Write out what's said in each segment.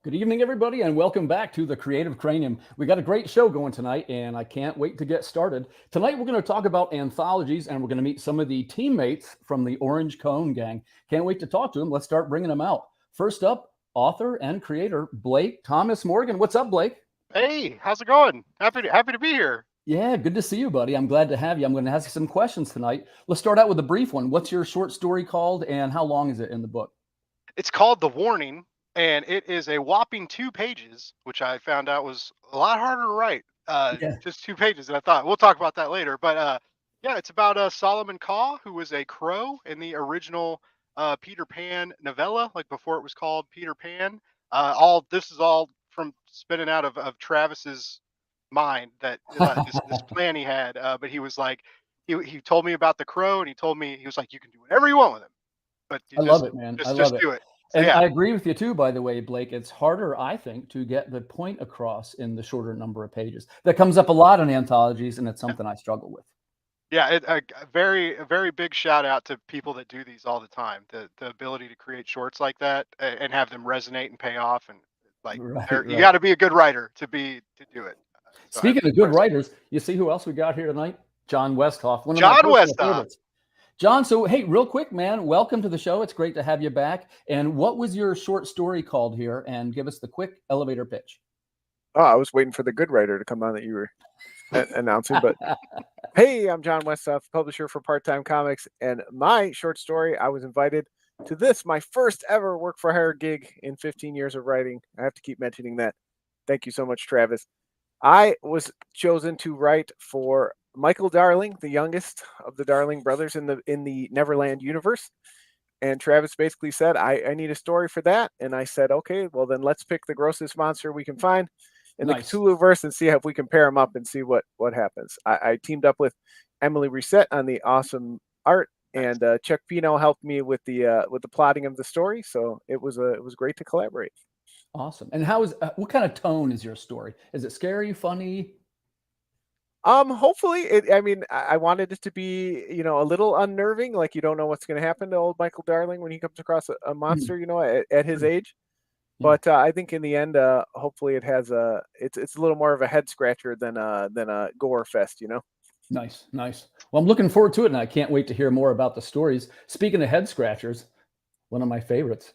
Good evening, everybody, and welcome back to the Creative Cranium. We got a great show going tonight, and I can't wait to get started. Tonight, we're going to talk about anthologies, and we're going to meet some of the teammates from the Orange Cone gang. Can't wait to talk to them. Let's start bringing them out. First up, author and creator Blake Thomas Morgan. What's up, Blake? Hey, how's it going? Happy to be here. Yeah, good to see you, buddy. I'm glad to have you. I'm going to ask you some questions tonight. Let's start out with a brief one. What's your short story called, and how long is it in the book? It's called The Warning, and it is a whopping 2 pages, which I found out was a lot harder to write. Just 2 pages, and I thought we'll talk about that later. But yeah, it's about Solomon Caw, who was a crow in the original Peter Pan novella, like before it was called Peter Pan. This is all from spinning out of Travis's mind that this plan he had. But he was like, he told me about the crow, and he was like, you can do whatever you want with him. But I love it, man. Just do it. So, and yeah. I agree with you too, by the way, Blake. It's harder, I think, to get the point across in the shorter number of pages. That comes up a lot in anthologies, and it's something I struggle with. Yeah, a very big shout out to people that do these all the time. The ability to create shorts like that and have them resonate and pay off, and like you got to be a good writer to do it. So speaking of good writers, you see who else we got here tonight? Jon Westhoff. Jon Westhoff. Jon, so hey, real quick, man, welcome to the show. It's great to have you back. And what was your short story called here? And give us the quick elevator pitch. Oh, I was waiting for the good writer to come on that you were announcing. But hey, I'm Jon Westhoff, publisher for Part-Time Comics. And my short story, I was invited to this, my first ever work for hire gig in 15 years of writing. I have to keep mentioning that. Thank you so much, Travis. I was chosen to write for Michael Darling, the youngest of the Darling brothers in the Neverland universe. And Travis basically said, I need a story for that. And I said, okay, well then let's pick the grossest monster we can find in the Cthulhu verse and see if we can pair them up and see what happens. I teamed up with Emily Reset on the awesome art, and Chuck Pino helped me with the plotting of the story. So it was great to collaborate. Awesome. And what kind of tone is your story? Is it scary, funny? Hopefully I wanted it to be, a little unnerving, like you don't know what's going to happen to old Michael Darling when he comes across a monster, at his age. Yeah. But I think in the end, hopefully it has it's a little more of a head scratcher than a gore fest, Nice. Well, I'm looking forward to it, and I can't wait to hear more about the stories. Speaking of head scratchers, one of my favorites,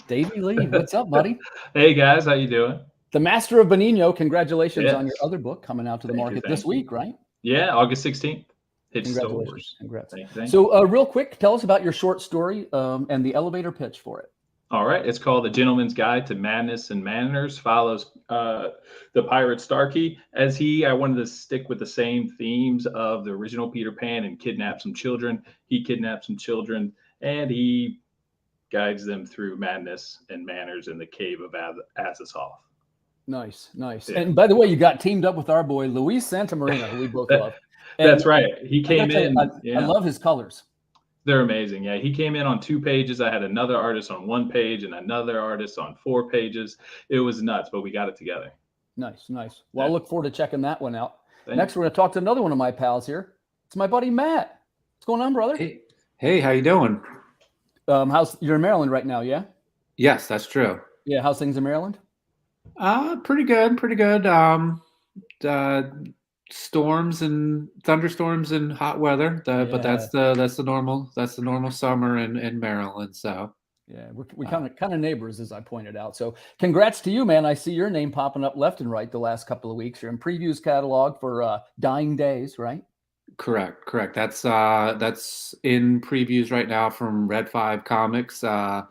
Davy Lee. What's up, buddy? Hey guys, how you doing? The Master of Benigno, congratulations on your other book coming out to the market this week, right? Yeah, August 16th. Congratulations. Congrats. So real quick, tell us about your short story and the elevator pitch for it. All right. It's called The Gentleman's Guide to Madness and Manners. Follows the pirate Starkey. I wanted to stick with the same themes of the original Peter Pan and kidnap some children. He kidnaps some children, and he guides them through madness and manners in the cave of Azathoth. Nice. Yeah. And by the way, you got teamed up with our boy Luis Santamarina, who we both love. That's right. He came in. I love his colors. They're amazing. Yeah, he came in on 2 pages. I had another artist on 1 page and another artist on 4 pages. It was nuts, but we got it together. Nice. Well, I look forward to checking that one out. Next, we're going to talk to another one of my pals here. It's my buddy Matt. What's going on, brother? Hey, how you doing? You're in Maryland right now, yeah? Yes, that's true. Yeah, how's things in Maryland? Pretty good. Storms and thunderstorms and hot weather, but that's the normal summer in Maryland. So yeah, we kind of neighbors, as I pointed out. So congrats to you, man. I see your name popping up left and right the last couple of weeks. You're in previews catalog for Dying Days, right? Correct. That's in previews right now from Red 5 Comics. The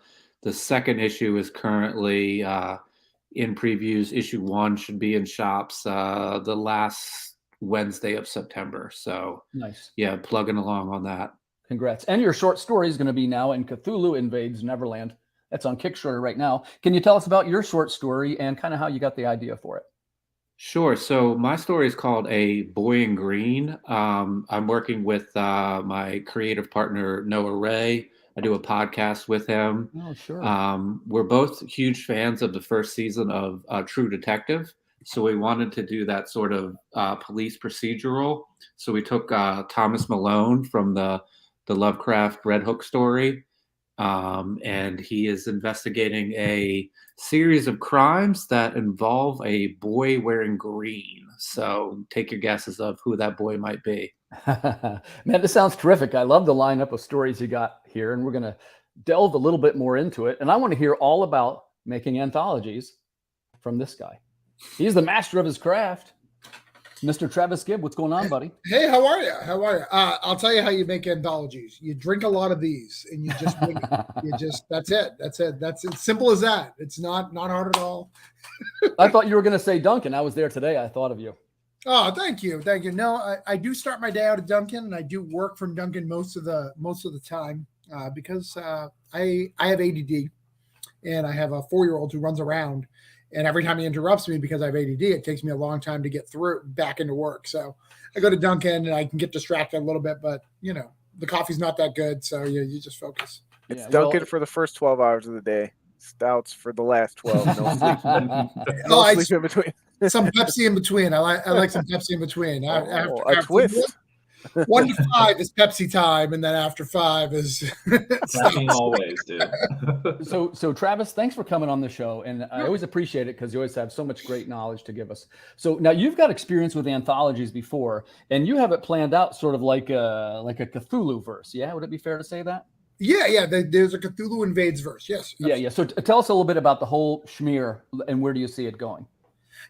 second issue is currently in previews. Issue 1 should be in shops the last Wednesday of September. So nice. Yeah, plugging along on that. Congrats. And your short story is going to be now in Cthulhu Invades Neverland. That's on Kickstarter right now. Can you tell us about your short story and kind of how you got the idea for it? Sure. So my story is called A Boy in Green. I'm working with my creative partner, Noah Ray. I do a podcast with him. Oh, sure. We're both huge fans of the first season of True Detective. So we wanted to do that sort of police procedural. So we took Thomas Malone from the Lovecraft Red Hook story and he is investigating a series of crimes that involve a boy wearing green. So take your guesses of who that boy might be. Man, this sounds terrific. I love the lineup of stories you got here, and we're going to delve a little bit more into it. And I want to hear all about making anthologies from this guy. He's the master of his craft. Mr. Travis Gibb, what's going on, buddy? Hey, how are you? How are you? I'll tell you how you make anthologies. You drink a lot of these, and you just make it. That's it. That's it. That's as simple as that. It's not hard at all. I thought you were going to say Duncan. I was there today. I thought of you. Oh, thank you. No, I do start my day out at Duncan, and I do work from Duncan most of the time because I have ADD, and I have a 4-year-old who runs around. And every time he interrupts me because I have ADD, it takes me a long time to get back into work. So I go to Duncan and I can get distracted a little bit, but the coffee's not that good. So you just focus. It's Duncan for the first 12 hours of the day. Stouts for the last 12. No sleep in between. Some Pepsi in between. I like some Pepsi in between. A twist. 1 to 5 is Pepsi time, and then after 5 is always, dude. So Travis, thanks for coming on the show, and I always appreciate it because you always have so much great knowledge to give us. So now you've got experience with anthologies before, and you have it planned out sort of like a Cthulhu verse. Yeah, would it be fair to say that? Yeah. There's a Cthulhu Invades verse. Yes. Yeah. So tell us a little bit about the whole schmear and where do you see it going?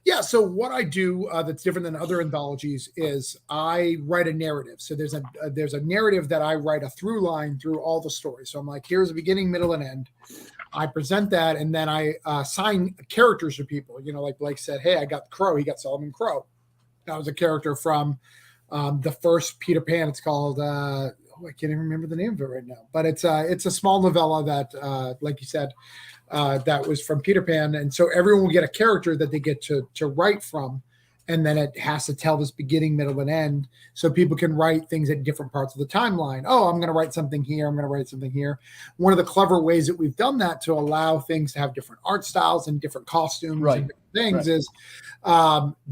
Yeah, so what I do that's different than other anthologies is I write a narrative. So there's a narrative that I write a through line through all the stories. So I'm like, here's a beginning, middle, and end. I present that, and then I assign characters to people. Like Blake said, hey, I got Crow. He got Solomon Crow. That was a character from the first Peter Pan. It's called I can't even remember the name of it right now. But it's a small novella that, like you said, that was from Peter Pan. And so everyone will get a character that they get to write from. And then it has to tell this beginning, middle, and end. So people can write things at different parts of the timeline. Oh, I'm going to write something here. I'm going to write something here. One of the clever ways that we've done that to allow things to have different art styles and different costumes and different things is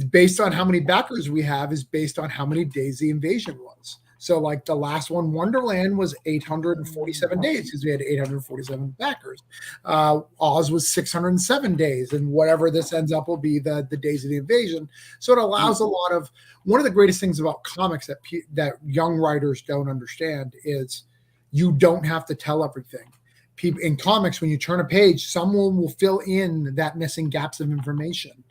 based on how many backers we have is based on how many days the invasion was. So like the last one, Wonderland, was 847 days because we had 847 backers. Oz was 607 days, and whatever this ends up will be the days of the invasion. So it allows a lot of one of the greatest things about comics that young writers don't understand is you don't have to tell everything. People in comics, when you turn a page, someone will fill in that missing gaps of information.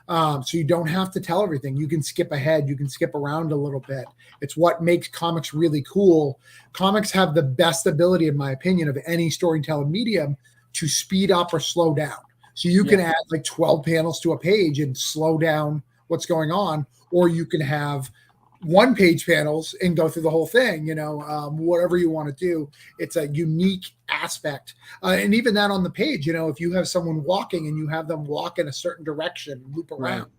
So you don't have to tell everything. You can skip ahead. You can skip around a little bit. It's what makes comics really cool. Comics have the best ability, in my opinion, of any storytelling medium to speed up or slow down. So you can add like 12 panels to a page and slow down what's going on, or you can have 1-page panels and go through the whole thing, whatever you want to do. It's a unique aspect. And even that on the page, if you have someone walking and you have them walk in a certain direction, loop around,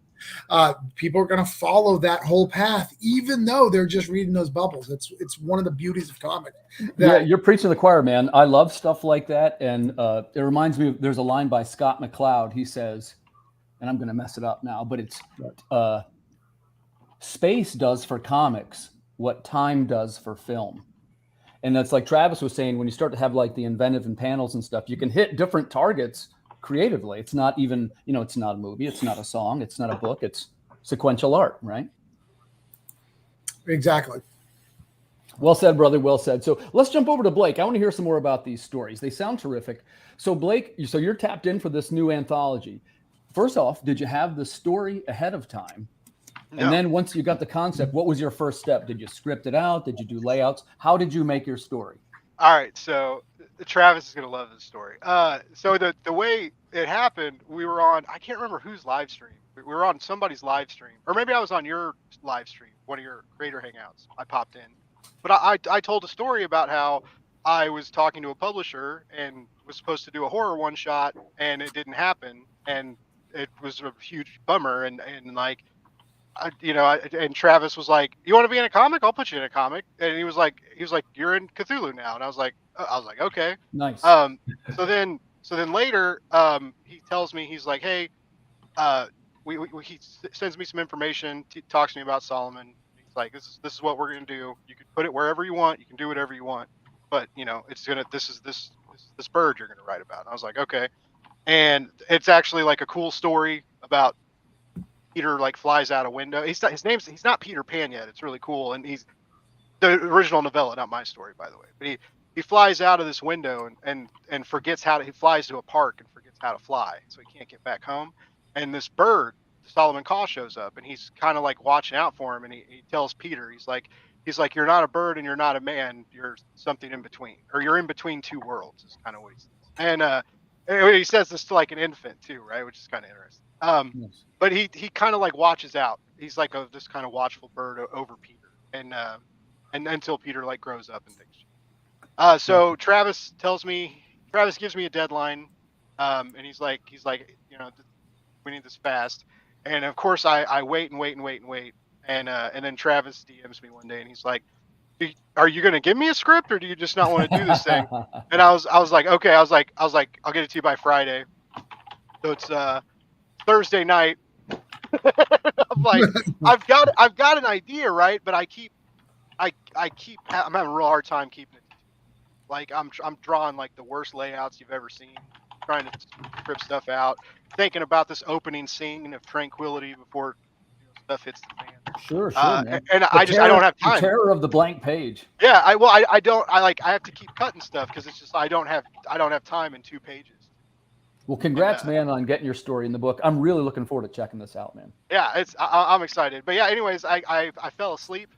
people are going to follow that whole path, even though they're just reading those bubbles. It's one of the beauties of comics. You're preaching to the choir, man. I love stuff like that. And it reminds me, there's a line by Scott McCloud. He says, and I'm going to mess it up now, but it's, space does for comics what time does for film. And that's like Travis was saying, when you start to have like the inventive and panels and stuff, you can hit different targets creatively. It's not even, it's not a movie. It's not a song. It's not a book. It's sequential art, right? Exactly. Well said, brother. Well said. So let's jump over to Blake. I want to hear some more about these stories. They sound terrific. So Blake, so you're tapped in for this new anthology. First off, did you have the story ahead of time? No. And then once you got the concept, what was your first step? Did you script it out? Did you do layouts? How did you make your story? All right. So Travis is going to love this story. So the way it happened, we were on, I can't remember whose live stream. We were on somebody's live stream, or maybe I was on your live stream, one of your creator hangouts. I popped in. But I told a story about how I was talking to a publisher and was supposed to do a horror one shot, and it didn't happen. And it was a huge bummer. And like, and Travis was like, "You want to be in a comic? I'll put you in a comic." And he was like, "You're in Cthulhu now." And I was like, "Okay, nice." So then later, he tells me, he's like, "Hey, he sends me some information, talks to me about Solomon. He's like, this is what we're gonna do. You can put it wherever you want. You can do whatever you want, but this is this bird you're going to write about. And I was like, okay. And it's actually like a cool story about Peter like flies out a window. He's not Peter Pan yet. It's really cool. And he's the original novella, not my story, by the way. But he flies out of this window and forgets he flies to a park and forgets how to fly. So he can't get back home. And this bird, Solomon Caw, shows up, and he's kind of like watching out for him. And he tells Peter, he's like, you're not a bird and you're not a man. You're something in between, or you're in between two worlds is kind of what he says. And he says this to like an infant too, right? Which is kind of interesting. Yes. But he kind of like watches out. He's like this kind of watchful bird over Peter, and until Peter like grows up and things. So Travis gives me a deadline, and he's like, we need this fast. And of course I wait, and then Travis DMs me one day, and he's like, are you going to give me a script, or do you just not want to do this thing? And I was like, okay. I was like, I'll get it to you by Friday. So it's Thursday night. I'm like, I've got an idea, right? But I'm having a real hard time keeping it. Like I'm drawing like the worst layouts you've ever seen, trying to script stuff out, thinking about this opening scene of tranquility before stuff hits the fan. Sure, man. And I don't have time. The terror of the blank page. Yeah, I have to keep cutting stuff because it's just I don't have time in 2 pages. Well, congrats, man, on getting your story in the book. I'm really looking forward to checking this out, man. Yeah, I'm excited. But yeah, anyways, I fell asleep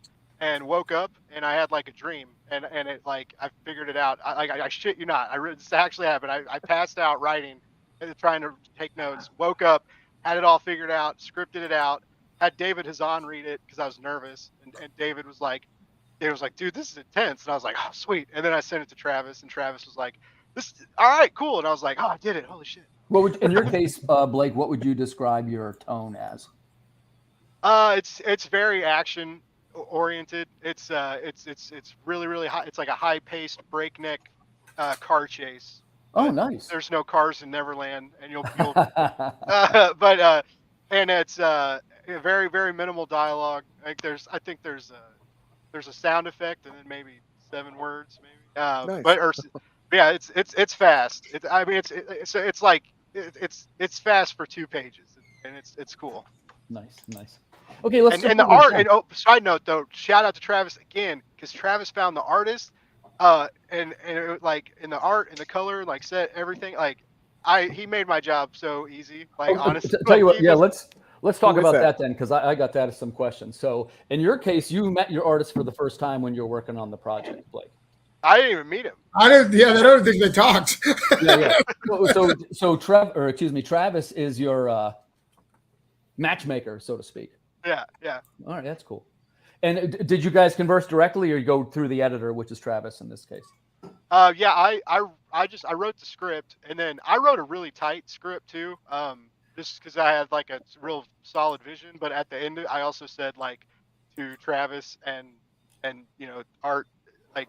and woke up, and I had like a dream, and it like I figured it out. I shit you not. This actually happened. I passed out writing, trying to take notes. Woke up, had it all figured out, scripted it out. Had David Hazan read it because I was nervous, and David was like, dude, this is intense. And I was like, oh, sweet. And then I sent it to Travis, and Travis was like, all right, cool. And I was like, oh, I did it. Holy shit. In your case, Blake, what would you describe your tone as? It's very action oriented. It's really, really high. It's like a high paced breakneck car chase. Oh, nice. There's no cars in Neverland, and you'll and it's very, very minimal dialogue. I think there's a sound effect and then maybe 7 words, maybe. Nice. Yeah, it's fast. It's fast for 2 pages, and it's cool. Nice. Okay, let's. And the art. And side note though, shout out to Travis again, because Travis found the artist, and it, like in the art and the color, like set everything. Like he made my job so easy. Like honestly, tell you what. Yeah, let's talk about that then, because I got that as some questions. So in your case, you met your artist for the first time when you were working on the project, Blake. I didn't even meet him. I don't think they talked. Yeah. So Travis is your matchmaker, so to speak. Yeah. All right, that's cool. And did you guys converse directly, or you go through the editor, which is Travis in this case? Yeah, I wrote the script, and then I wrote a really tight script too. Just because I had like a real solid vision, but at the end, I also said like to Travis and art, like,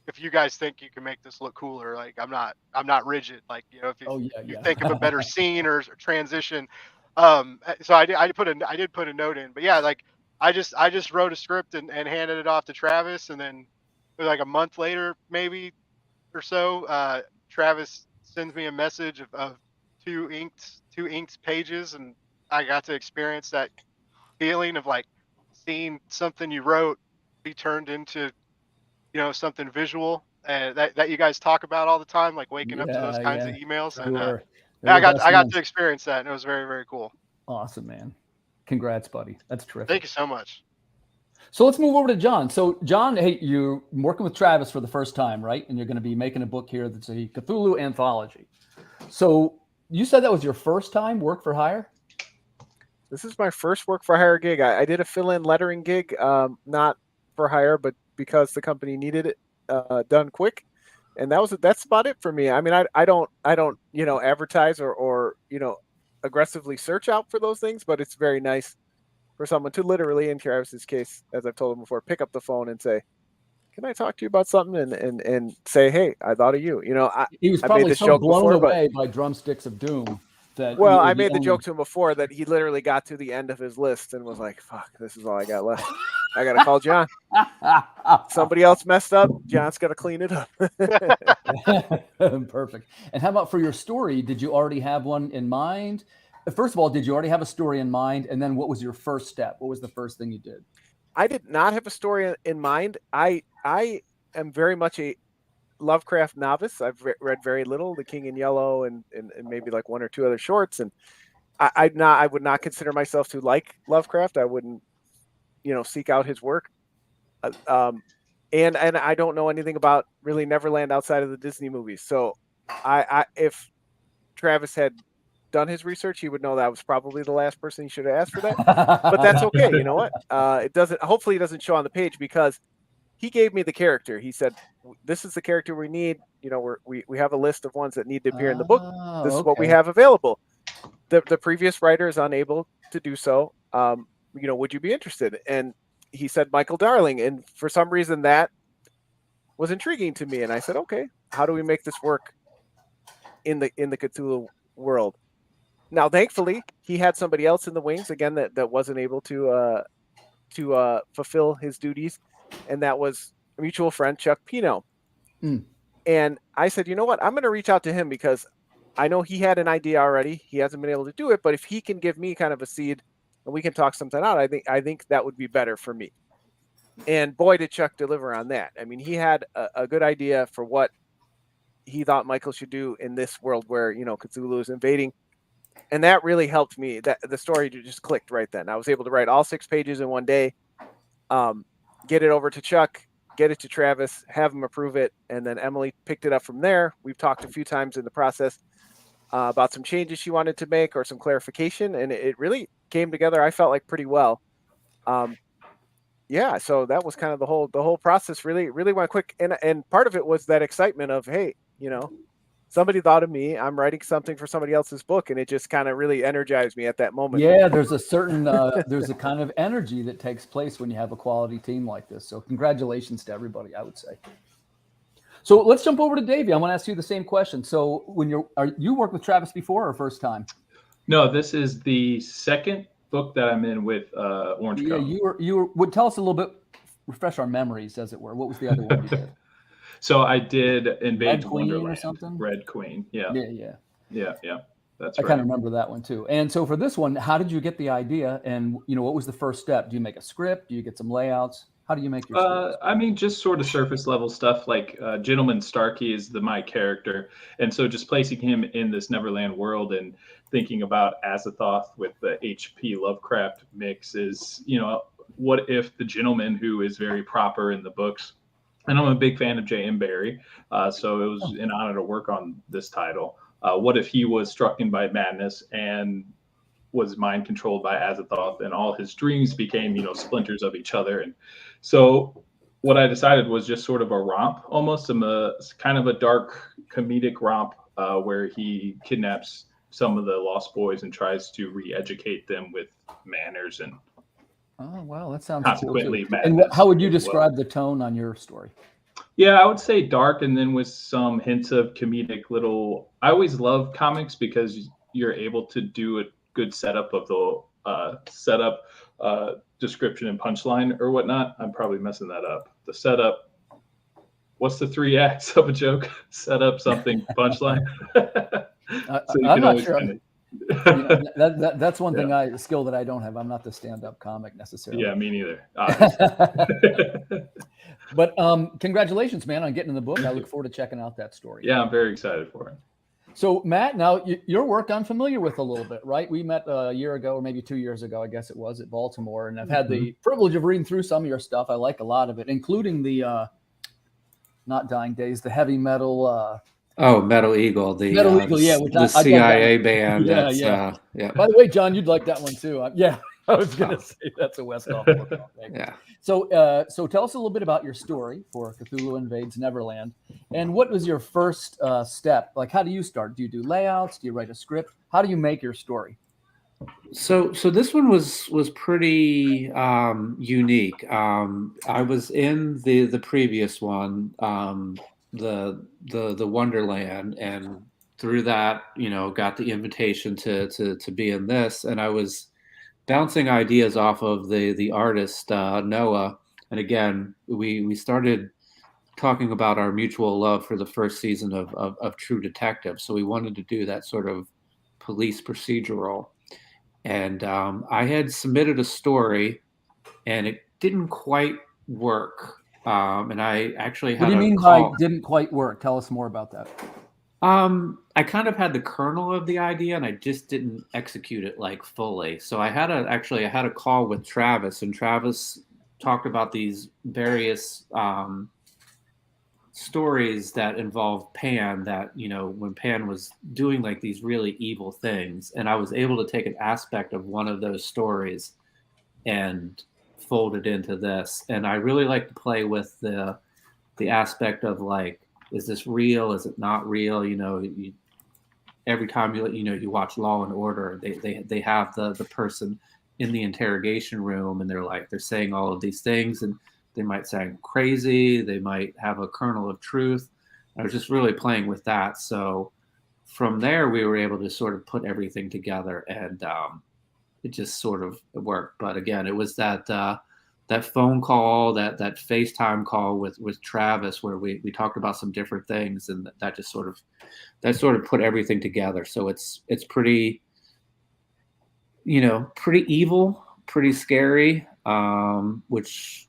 if you guys think you can make this look cooler, like I'm not rigid. Like, if you think of a better scene or transition. So I did put a note in, but yeah, like I just wrote a script and handed it off to Travis, and then like a month later, maybe or so, Travis sends me a message of two inked pages, and I got to experience that feeling of like seeing something you wrote be turned into something visual, and that you guys talk about all the time, like waking up to those kinds of emails. And I got to experience that, and it was very, very cool. Awesome, man. Congrats, buddy. That's terrific. Thank you so much. So let's move over to Jon. So Jon, hey, you're working with Travis for the first time, right? And you're going to be making a book here that's a Cthulhu anthology. So you said that was your first time work for hire? This is my first work for hire gig. I did a fill-in lettering gig, not for hire, but because the company needed it done quick. And that's about it for me. I mean, I don't advertise or aggressively search out for those things, but it's very nice for someone to literally, in Travis's case, as I've told him before, pick up the phone and say, "Can I talk to you about something?" and say, "Hey, I thought of you." He was probably so blown away by Drumsticks of Doom that. Well, I made the joke to him before that he literally got to the end of his list and was like, "Fuck, this is all I got left." I got to call Jon. Somebody else messed up. Jon's got to clean it up. Perfect. And how about for your story? Did you already have one in mind? First of all, did you already have a story in mind? And then what was your first step? What was the first thing you did? I did not have a story in mind. I am very much a Lovecraft novice. I've read very little, The King in Yellow and maybe like one or two other shorts. And I would not consider myself to like Lovecraft. I wouldn't, seek out his work. And I don't know anything about really Neverland outside of the Disney movies. So if Travis had done his research, he would know that was probably the last person he should have asked for that. But that's okay. You know what? Hopefully it doesn't show on the page because he gave me the character. He said, this is the character we need. We have a list of ones that need to appear in the book. This is what we have available. The previous writer is unable to do so. Would you be interested? And he said, Michael Darling. And for some reason that was intriguing to me. And I said, okay, how do we make this work in the Cthulhu world? Now, thankfully, he had somebody else in the wings again that wasn't able to fulfill his duties, and that was a mutual friend, Chuck Pino. And I said, you know what? I'm going to reach out to him because I know he had an idea already. He hasn't been able to do it, but if he can give me kind of a seed and we can talk something out, I think that would be better for me. And boy, did Chuck deliver on that. I mean, he had a good idea for what he thought Michael should do in this world where Cthulhu is invading. And that really helped me. That the story just clicked right then. I was able to write all 6 pages in one day, get it over to Chuck, get it to Travis, have him approve it, and then Emily picked it up from there. We've talked a few times in the process about some changes she wanted to make or some clarification, and it really came together, I felt like, pretty well. So that was kind of the whole process. Really went quick, and part of it was that excitement of, hey, somebody thought of me. I'm writing something for somebody else's book, and it just kind of really energized me at that moment. Yeah, there's a certain there's a kind of energy that takes place when you have a quality team like this. So congratulations to everybody, I would say. So let's jump over to Davy. I want to ask you the same question. So when you worked with Travis before or first time? No, this is the second book that I'm in with Orange Cone. You would tell us a little bit, refresh our memories, as it were. What was the other one you did? So I did Invade Red Queen Wonderland. Or something? Red Queen. Yeah. That's right. I kind of remember that one too. And so for this one, how did you get the idea? And what was the first step? Do you make a script? Do you get some layouts? How do you make your scripts? I mean, just sort of surface level stuff. Like Gentleman Starkey is my character, and so just placing him in this Neverland world and thinking about Azathoth with the H.P. Lovecraft mix is, what if the gentleman who is very proper in the books. And I'm a big fan of J.M. Barrie, so it was an honor to work on this title. What if he was struck in by madness and was mind controlled by Azathoth, and all his dreams became, splinters of each other? And so what I decided was just sort of a romp, almost kind of a dark comedic romp where he kidnaps some of the lost boys and tries to re-educate them with manners and oh, wow, that sounds consequently cool. And how would you describe the tone on your story? Yeah, I would say dark, and then with some hints of comedic little. I always love comics because you're able to do a good setup of the description and punchline or whatnot. I'm probably messing that up. The setup. What's the 3 acts of a joke? Set up something, punchline. I'm not sure. That's one thing skill that I don't have. I'm not the stand-up comic necessarily. Yeah, me neither. But congratulations, man, on getting in the book. I look forward to checking out that story. Yeah, I'm very excited for it. So, Matt, now your work I'm familiar with a little bit, right? We met a year ago, or maybe 2 years ago, I guess it was, at Baltimore, and I've had the privilege of reading through some of your stuff. I like a lot of it, including the not Dying Days, the heavy metal. Metal Eagle, Metal Eagle, yeah, the CIA band. Yeah. By the way, John, you'd like that one too. I was going to say that's a Westoff book. Yeah. So tell us a little bit about your story for Cthulhu Invades Neverland, and what was your first step? Like, how do you start? Do you do layouts? Do you write a script? How do you make your story? So this one was pretty unique. I was in the previous one, the Wonderland, and through that, got the invitation to be in this, and I was bouncing ideas off of the artist Noah. And again, we started talking about our mutual love for the first season of True Detective. So we wanted to do that sort of police procedural. And I had submitted a story, and it didn't quite work. And I actually had What do you mean call. by didn't quite work? Tell us more about that. I kind of had the kernel of the idea, and I just didn't execute it like fully. So I had a call with Travis, and Travis talked about these various stories that involve Pan, that, you know, when Pan was doing like these really evil things, and I was able to take an aspect of one of those stories and fold it into this. And I really like to play with the aspect of like, is this real? Is it not real? You know, every time you watch Law and Order, they have the person in the interrogation room, and they're saying all of these things, and they might sound crazy. They might have a kernel of truth. I was just really playing with that. So from there, we were able to sort of put everything together, and it just sort of worked. But again, it was that phone call, that FaceTime call with Travis, where we talked about some different things, and that just sort of put everything together. So it's pretty, pretty evil, pretty scary, which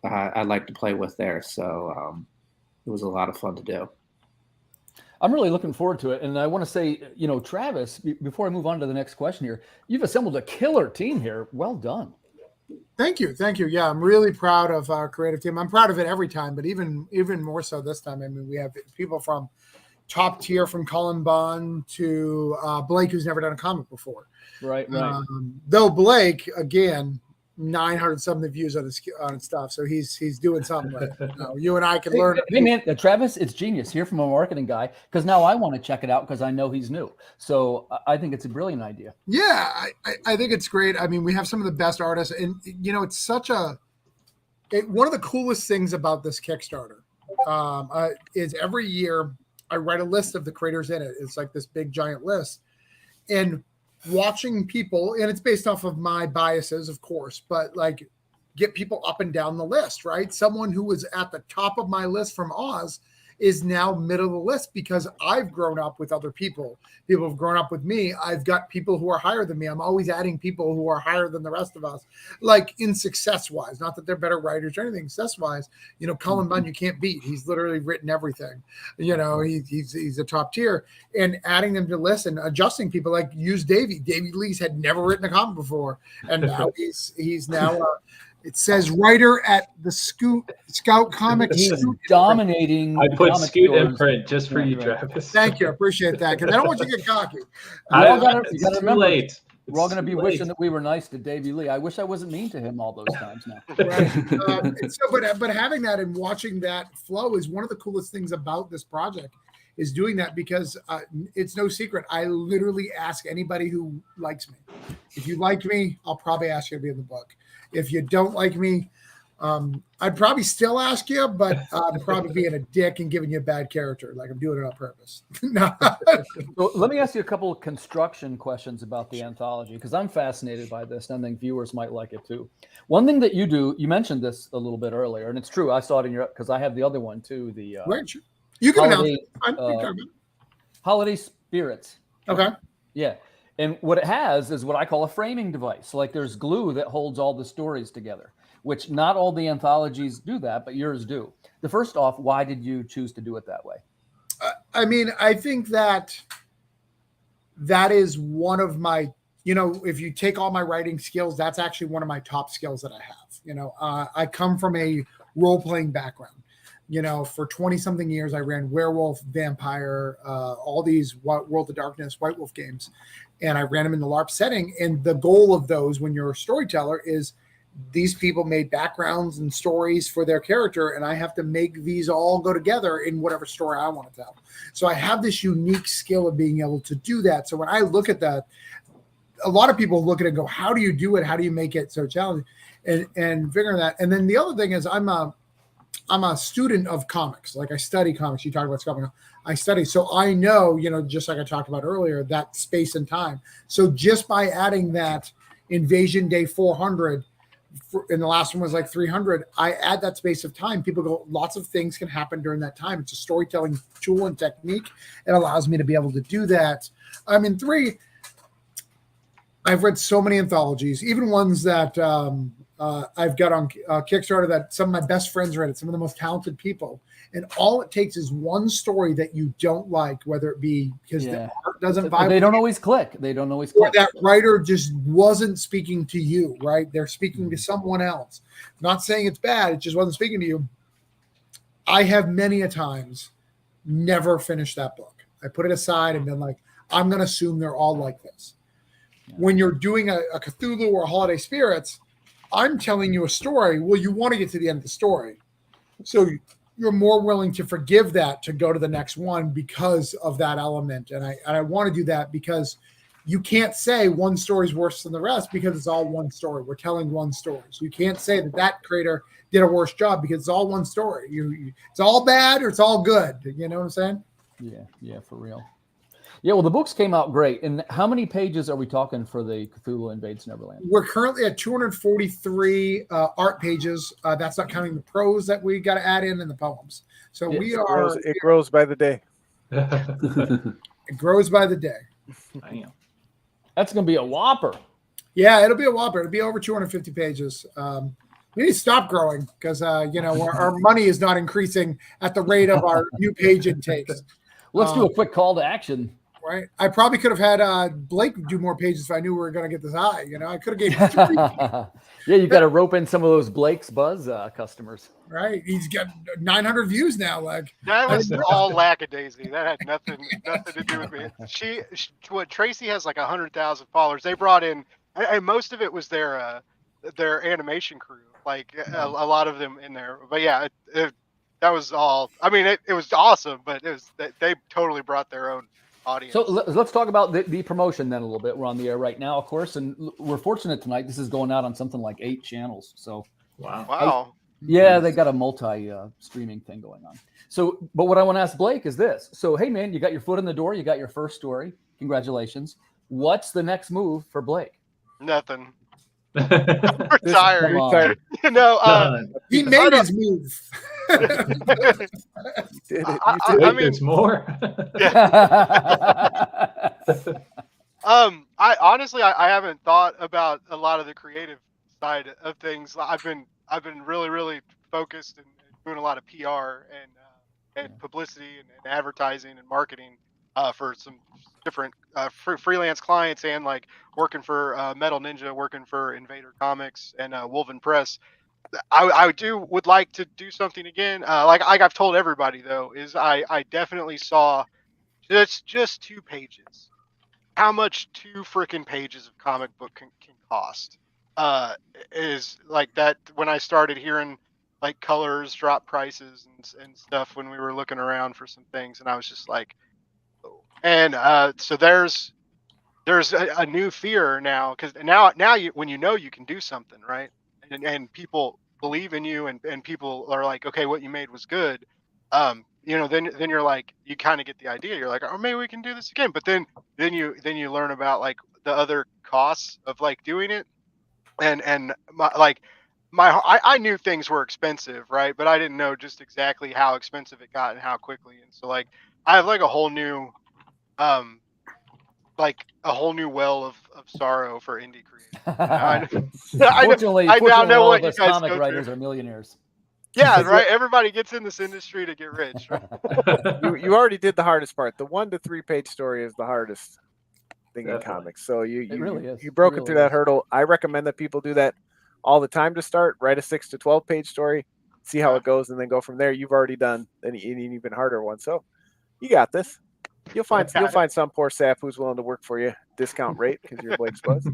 I like to play with there. So it was a lot of fun to do. I'm really looking forward to it. And I want to say, Travis, before I move on to the next question here, you've assembled a killer team here. Well done. Thank you. Yeah, I'm really proud of our creative team. I'm proud of it every time, but even more so this time. I mean, we have people from top tier, from Colin Bond to Blake, who's never done a comic before. Right. Though Blake, again, 900 something views on his stuff, so he's doing something right. You and I can learn. Hey man, Travis, it's genius. Hear from a marketing guy, because now I want to check it out because I know he's new. So I think it's a brilliant idea. Yeah, I think it's great. I mean, we have some of the best artists, and it's such one of the coolest things about this Kickstarter is every year I write a list of the creators in it. It's like this big giant list, and watching people, and it's based off of my biases, of course, but like get people up and down the list, right? Someone who was at the top of my list from Oz is now middle of the list because I've grown up with other people. People have grown up with me. I've got people who are higher than me. I'm always adding people who are higher than the rest of us, like in success-wise. Not that they're better writers or anything. Success-wise, Colin Bunn, you can't beat. He's literally written everything. He's a top tier. And adding them to lists and adjusting people, like use Davy. Davy Lee's had never written a comic before, and now he's now. It says writer at the Scout Comics. He's dominating. I put Scoot in print just for you, Travis. Thank you. I appreciate that, because I don't want you to get cocky. It's too late. We're all going to be wishing that we were nice to Davy Lee. I wish I wasn't mean to him all those times now. Right. But having that and watching that flow is one of the coolest things about this project, is doing that, because it's no secret. I literally ask anybody who likes me. If you like me, I'll probably ask you to be in the book. If you don't like me, I'd probably still ask you, but I'm probably being a dick and giving you a bad character, like I'm doing it on purpose. No. So let me ask you a couple of construction questions about the anthology, because I'm fascinated by this, and I think viewers might like it too. One thing that you do, you mentioned this a little bit earlier, and it's true. I saw it in your, because I have the other one too. The you can holiday, holiday spirits. Okay. Yeah. And what it has is what I call a framing device. Like there's glue that holds all the stories together, which not all the anthologies do that, but yours do. The first off, why did you choose to do it that way? I think that is one of my, if you take all my writing skills, that's actually one of my top skills that I have. I come from a role-playing background. For 20 something years, I ran werewolf, vampire, all these World of Darkness, White Wolf games. And I ran them in the LARP setting. And the goal of those, when you're a storyteller, is these people made backgrounds and stories for their character, and I have to make these all go together in whatever story I want to tell. So I have this unique skill of being able to do that. So when I look at that, a lot of people look at it and go, how do you do it? How do you make it so challenging? And figuring that. And then the other thing is I'm a student of comics. Like I study comics. You talk about comics. I study. So I know, just like I talked about earlier, that space and time. So just by adding that, Invasion Day 400, and the last one was like 300. I add that space of time. People go, lots of things can happen during that time. It's a storytelling tool and technique. It allows me to be able to do that. In 3, I've read so many anthologies, even ones that I've got on Kickstarter that some of my best friends read it, some of the most talented people. And all it takes is one story that you don't like, whether it be because the art doesn't vibe. They don't always click. They don't always click. Or that writer just wasn't speaking to you, right? They're speaking to someone else. Not saying it's bad. It just wasn't speaking to you. I have many a times never finished that book. I put it aside and been like, I'm going to assume they're all like this. When you're doing a Cthulhu or a Holiday Spirits, I'm telling you a story. Well, you want to get to the end of the story. So you're more willing to forgive that to go to the next one because of that element. And I want to do that because you can't say one story is worse than the rest because it's all one story. We're telling one story. So you can't say that creator did a worse job because it's all one story. It's all bad or it's all good. You know what I'm saying? Yeah, for real. Yeah, well, the books came out great. And how many pages are we talking for the Cthulhu Invades Neverland? We're currently at 243 art pages. That's not counting the prose that we got to add in and the poems. So it grows by the day. It grows by the day. Damn. That's going to be a whopper. Yeah, it'll be a whopper. It'll be over 250 pages. We need to stop growing because, our money is not increasing at the rate of our new page intakes. Let's do a quick call to action. Right. I probably could have had Blake do more pages if I knew we were going to get this high. I could have gave him 3. Yeah, you got to rope in some of those Blake's Buzz customers. Right. He's got 900 views now. Like that was all lackadaisy. That had nothing to do with me. Tracy has like 100,000 followers. They brought in, and most of it was their animation crew. Like a lot of them in there. But yeah, that was all. I mean, it was awesome, but they totally brought their own audience. So let's talk about the promotion then a little bit. We're on the air right now, of course, and we're fortunate tonight. This is going out on something like 8 channels. So wow. Yeah, they got a multi streaming thing going on. So, but what I want to ask Blake is this. So, hey man, you got your foot in the door. You got your first story. Congratulations. What's the next move for Blake? Nothing. Retired. He made his move. I mean, there's more. I honestly haven't thought about a lot of the creative side of things. I've been really, really focused and doing a lot of PR and publicity and advertising and marketing for some different freelance clients and like working for Metal Ninja, working for Invader Comics and Woven Press. I would like to do something again. Like I've told everybody though, is I definitely saw just 2 pages. How much 2 freaking pages of comic book can cost? Is like that when I started hearing like colors drop prices and stuff when we were looking around for some things, and I was just like, oh. And so there's a new fear now because now when you can do something right. And people believe in you and people are like, okay, what you made was good. Then you're like, you kind of get the idea. You're like, oh, maybe we can do this again. But then you learn about like the other costs of like doing it. And I knew things were expensive, right? But I didn't know just exactly how expensive it got and how quickly. And so like, I have like a whole new, well of sorrow for indie creators. Fortunately, I now know all what of you us guys comic go writers through. are millionaires. Yeah, right. Everybody gets in this industry to get rich. Right? You already did the hardest part. The 1 to 3 page story is the hardest thing Definitely. in comics. So It really is. you broke It it really through that is. hurdle. I recommend that people do that all the time to start. Write a 6 to 12 page story, see how it goes, and then go from there. You've already done an even harder one, so you got this. You'll find some poor sap who's willing to work for you discount rate because you're Blake's Buzz.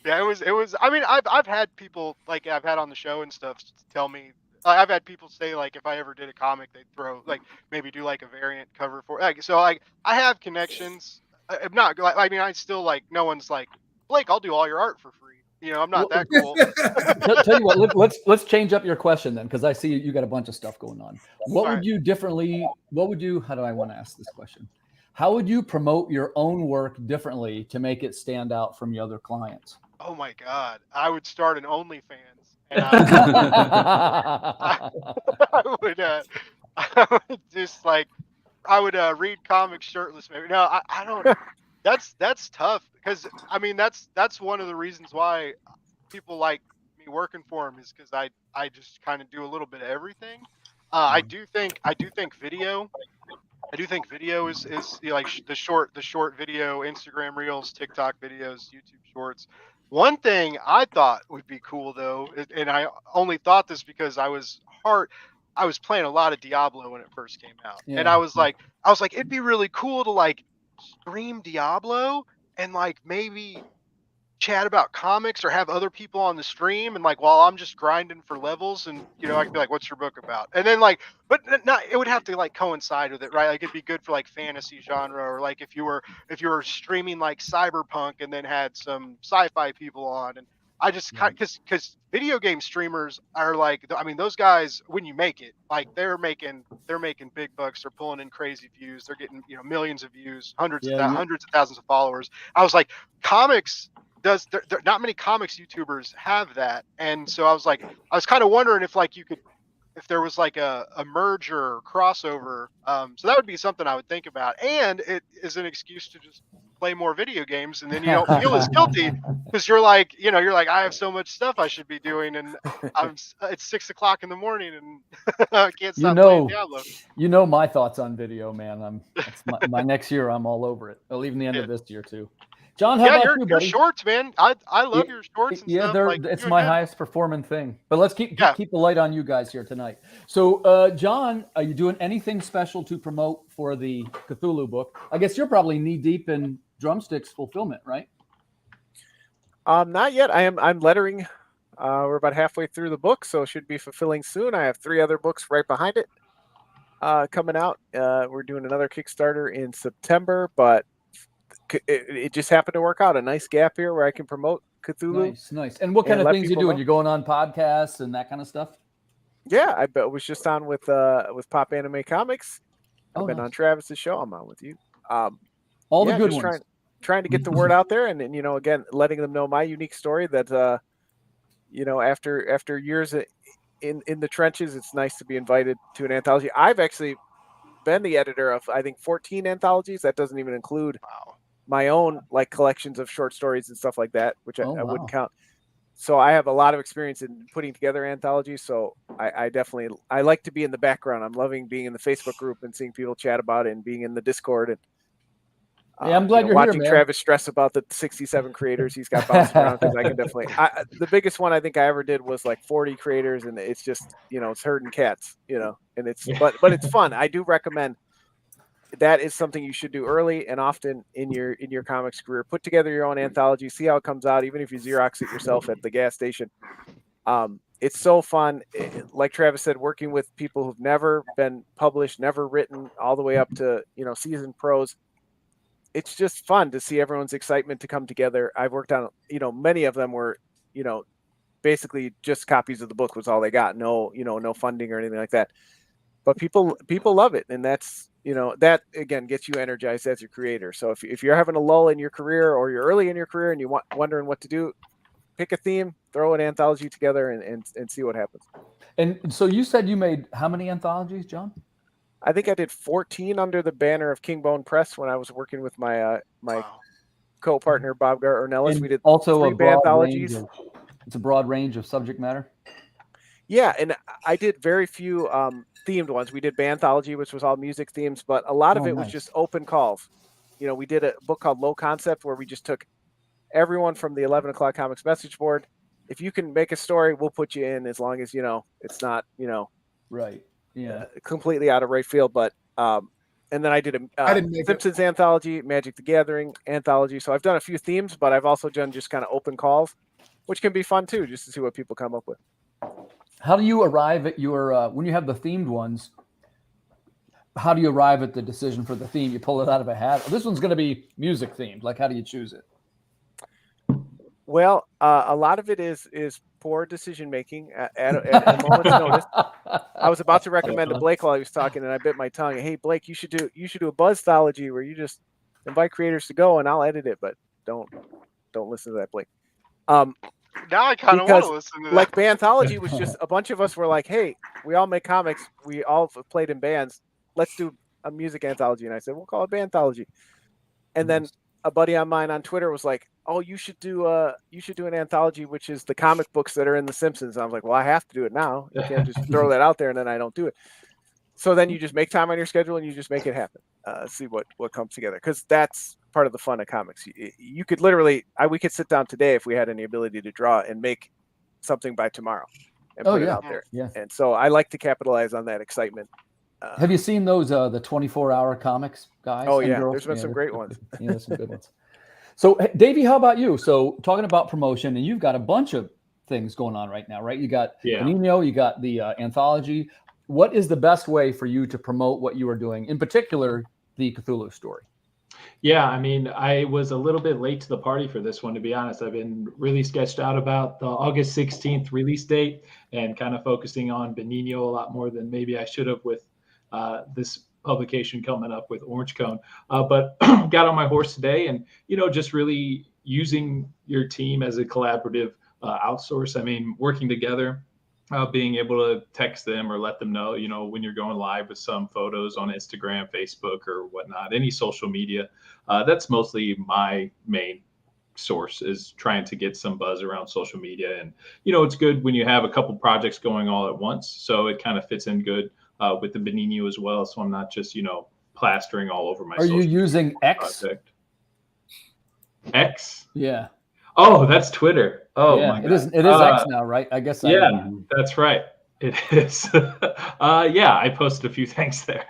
Yeah, it was. I mean, I've had people like I've had on the show and stuff tell me. I've had people say like if I ever did a comic, they'd throw like maybe do like a variant cover for like. So like I have connections. I'm not. I mean, I still like no one's like Blake. I'll do all your art for free. I'm not that cool. Tell you what, let's change up your question then, because I see you got a bunch of stuff going on. What would you differently? What would you? How do I want to ask this question? How would you promote your own work differently to make it stand out from your other clients? Oh my God, I would start an OnlyFans, and I would I would just like I would read comics shirtless. Maybe no, I don't. That's tough because I mean that's one of the reasons why people like me working for them is because I just kind of do a little bit of everything. I do think video. I do think video is you know, like the short video, Instagram Reels, TikTok videos, YouTube Shorts. One thing I thought would be cool though, and I only thought this because I was playing a lot of Diablo when it first came out, and Yeah. I was like, it'd be really cool to like stream Diablo and like maybe chat about comics or have other people on the stream and like while I'm just grinding for levels and you know I could be like what's your book about and then like but not it would have to like coincide with it right like it'd be good for like fantasy genre or like if you were streaming like cyberpunk and then had some sci-fi people on and I just kind because video game streamers are like I mean those guys when you make it like they're making big bucks, they're pulling in crazy views, they're getting you know millions of views, hundreds of thousands of followers. I was like comics there not many comics YouTubers have that, and so I was kind of wondering if like you could if there was like a merger or crossover. So that would be something I would think about, and it is an excuse to just play more video games, and then you don't feel as guilty because you're like I have so much stuff I should be doing, and it's 6 o'clock in the morning, and I can't stop playing Diablo. You know my thoughts on video, man. It's my next year. I'm all over it. I'll even the end of this year too. John, how about you, your buddy? shorts, man. I love your shorts and stuff. It's my highest performing thing. But let's keep the light on you guys here tonight. So, John, are you doing anything special to promote for the Cthulhu book? I guess you're probably knee deep in Drumsticks fulfillment, right? Not yet. I'm lettering. We're about halfway through the book, so it should be fulfilling soon. I have 3 other books right behind it coming out. We're doing another Kickstarter in September, but it just happened to work out. A nice gap here where I can promote Cthulhu. Nice. And what kind of things you doing? You're going on podcasts and that kind of stuff? Yeah, I was just on with Pop Anime Comics. I've been on Travis's show. I'm on with you. All the good ones. Trying to get the word out there, and again, letting them know my unique story. That after years in the trenches, it's nice to be invited to an anthology. I've actually been the editor of I think 14 anthologies. That doesn't even include my own like collections of short stories and stuff like that, which I wouldn't count. So I have a lot of experience in putting together anthologies. So I definitely like to be in the background. I'm loving being in the Facebook group and seeing people chat about it and being in the Discord and I'm glad you're watching here, man. Travis stress about the 67 creators he's got bouncing around because I can definitely. The biggest one I think I ever did was like 40 creators, and it's just it's herding cats, and it's but it's fun. I do recommend that is something you should do early and often in your comics career. Put together your own anthology, see how it comes out, even if you Xerox it yourself at the gas station. It's so fun. Like Travis said, working with people who've never been published, never written, all the way up to seasoned pros. It's just fun to see everyone's excitement to come together. I've worked on, many of them were, basically just copies of the book was all they got. No funding or anything like that. But people love it. And that's, that again gets you energized as your creator. So if you're having a lull in your career or you're early in your career and you're wondering what to do, pick a theme, throw an anthology together and see what happens. And so you said you made how many anthologies, John? I think I did 14 under the banner of Kingbone Press when I was working with my co-partner Bob Ornelas. We did also 3 anthologies. It's a broad range of subject matter. Yeah, and I did very few themed ones. We did Banthology, which was all music themes, but a lot of it was just open calls. We did a book called Low Concept where we just took everyone from the 11 o'clock comics message board. If you can make a story, we'll put you in as long as it's not right. Yeah, completely out of right field. But and then I did a Simpsons anthology, Magic the Gathering anthology. So I've done a few themes, but I've also done just kind of open calls, which can be fun too, just to see what people come up with. How do you arrive at your when you have the themed ones? How do you arrive at the decision for the theme? You pull it out of a hat. This one's going to be music themed. Like, how do you choose it? Well, a lot of it is poor decision making at a moment's notice. I was about to recommend to Blake while he was talking, and I bit my tongue. Hey, Blake, you should do a buzzthology where you just invite creators to go, and I'll edit it. But don't listen to that, Blake. Now I kind of want Because, to listen to that. like, Banthology was just a bunch of us were like, hey, we all make comics. We all played in bands. Let's do a music anthology. And I said, we'll call it Banthology. And then a buddy of mine on Twitter was like, oh, you should do an anthology, which is the comic books that are in The Simpsons. And I was like, well, I have to do it now. You can't just throw that out there and then I don't do it. So then you just make time on your schedule and you just make it happen. See what comes together. Because that's part of the fun of comics. You could literally, we could sit down today if we had any ability to draw and make something by tomorrow and put it out there. Yeah. And so I like to capitalize on that excitement. Have you seen those the 24-hour comics, guys? Oh and yeah, girls? there's been some great ones. Yeah, there's some good ones. So Davey, how about you? So talking about promotion, and you've got a bunch of things going on right now, right? You got Benigno, you got the anthology. What is the best way for you to promote what you are doing, in particular, the Cthulhu story? Yeah, I mean, I was a little bit late to the party for this one, to be honest. I've been really sketched out about the August 16th release date and kind of focusing on Benigno a lot more than maybe I should have with this publication coming up with Orange Cone. But got on my horse today and, just really using your team as a collaborative outsource. I mean, working together. Being able to text them or let them know, when you're going live with some photos on Instagram, Facebook, or whatnot, any social media. That's mostly my main source, is trying to get some buzz around social media. And, it's good when you have a couple projects going all at once. So it kind of fits in good with the Benigno as well. So I'm not just, plastering all over my social media. Are you using X? Project. X? Yeah. Oh, that's Twitter. Oh, yeah, my God. It is X now, right? I guess. Yeah, that's right. It is. Yeah, I posted a few things there.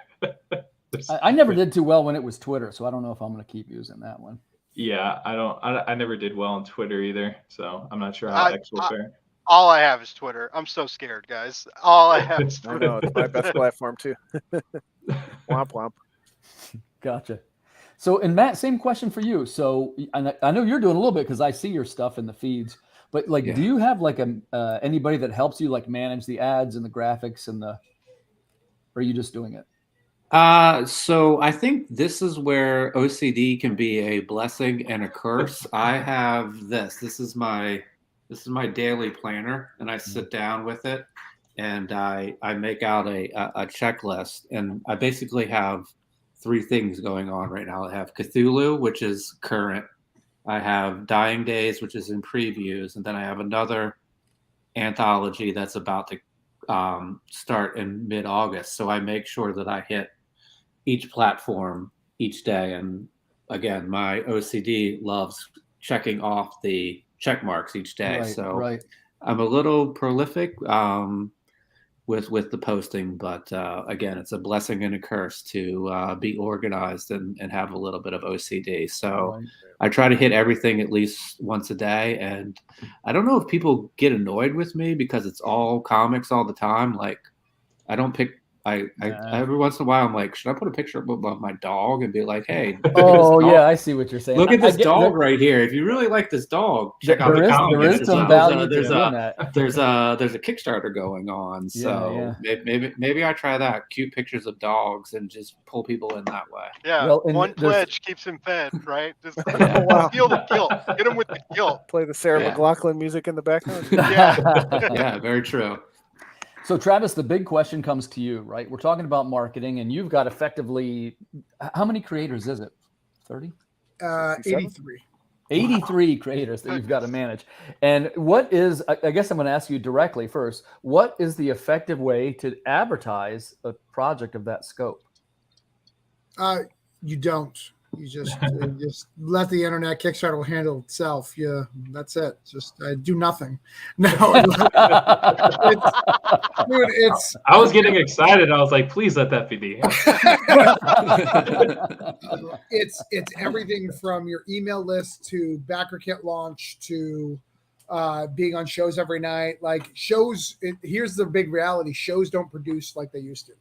I never did too well when it was Twitter, so I don't know if I'm going to keep using that one. Yeah, I never did well on Twitter either, so I'm not sure how X will fare. All I have is Twitter. I'm so scared, guys. All I have is Twitter. I know, it's my best platform too. Womp womp. Gotcha. So, and Matt, same question for you. So, I know you're doing a little bit because I see your stuff in the feeds. But do you have like anybody that helps you like manage the ads and the graphics and or are you just doing it? So I think this is where OCD can be a blessing and a curse. I have this. This is my daily planner, and I sit down with it, and I make out a checklist, and I basically have 3 things going on right now. I have Cthulhu, which is current. I have Dying Days, which is in previews, and then I have another anthology that's about to start in mid-August. So I make sure that I hit each platform each day. And again, my OCD loves checking off the check marks each day. I'm a little prolific with the posting, but again, it's a blessing and a curse to be organized and have a little bit of OCD. So I try to hit everything at least once a day. And I don't know if people get annoyed with me because it's all comics all the time. Like I don't pick. I every once in a while I'm like, should I put a picture of my dog and be like, hey? Oh yeah, I see what you're saying. Look at this dog right here. If you really like this dog, check out the comic. There is some value there's a Kickstarter going on. So maybe I try that. Cute pictures of dogs and just pull people in that way. Yeah, one pledge keeps him fed, right? Just feel the guilt. Get him with the guilt. Play the Sarah McLachlan music in the background. Yeah, very true. So Travis, the big question comes to you, right? We're talking about marketing, and you've got effectively, how many creators is it? 30? 83. 83 creators that you've got to manage. And what is, I guess I'm going to ask you directly first, what is the effective way to advertise a project of that scope? You don't. You just let the internet. Kickstarter will handle itself. Yeah, that's it. Just do nothing. No, it's. I was getting excited. I was like, please let that be the answer. It's everything from your email list to backer kit launch to being on shows every night. Like shows. Here's the big reality: shows don't produce like they used to.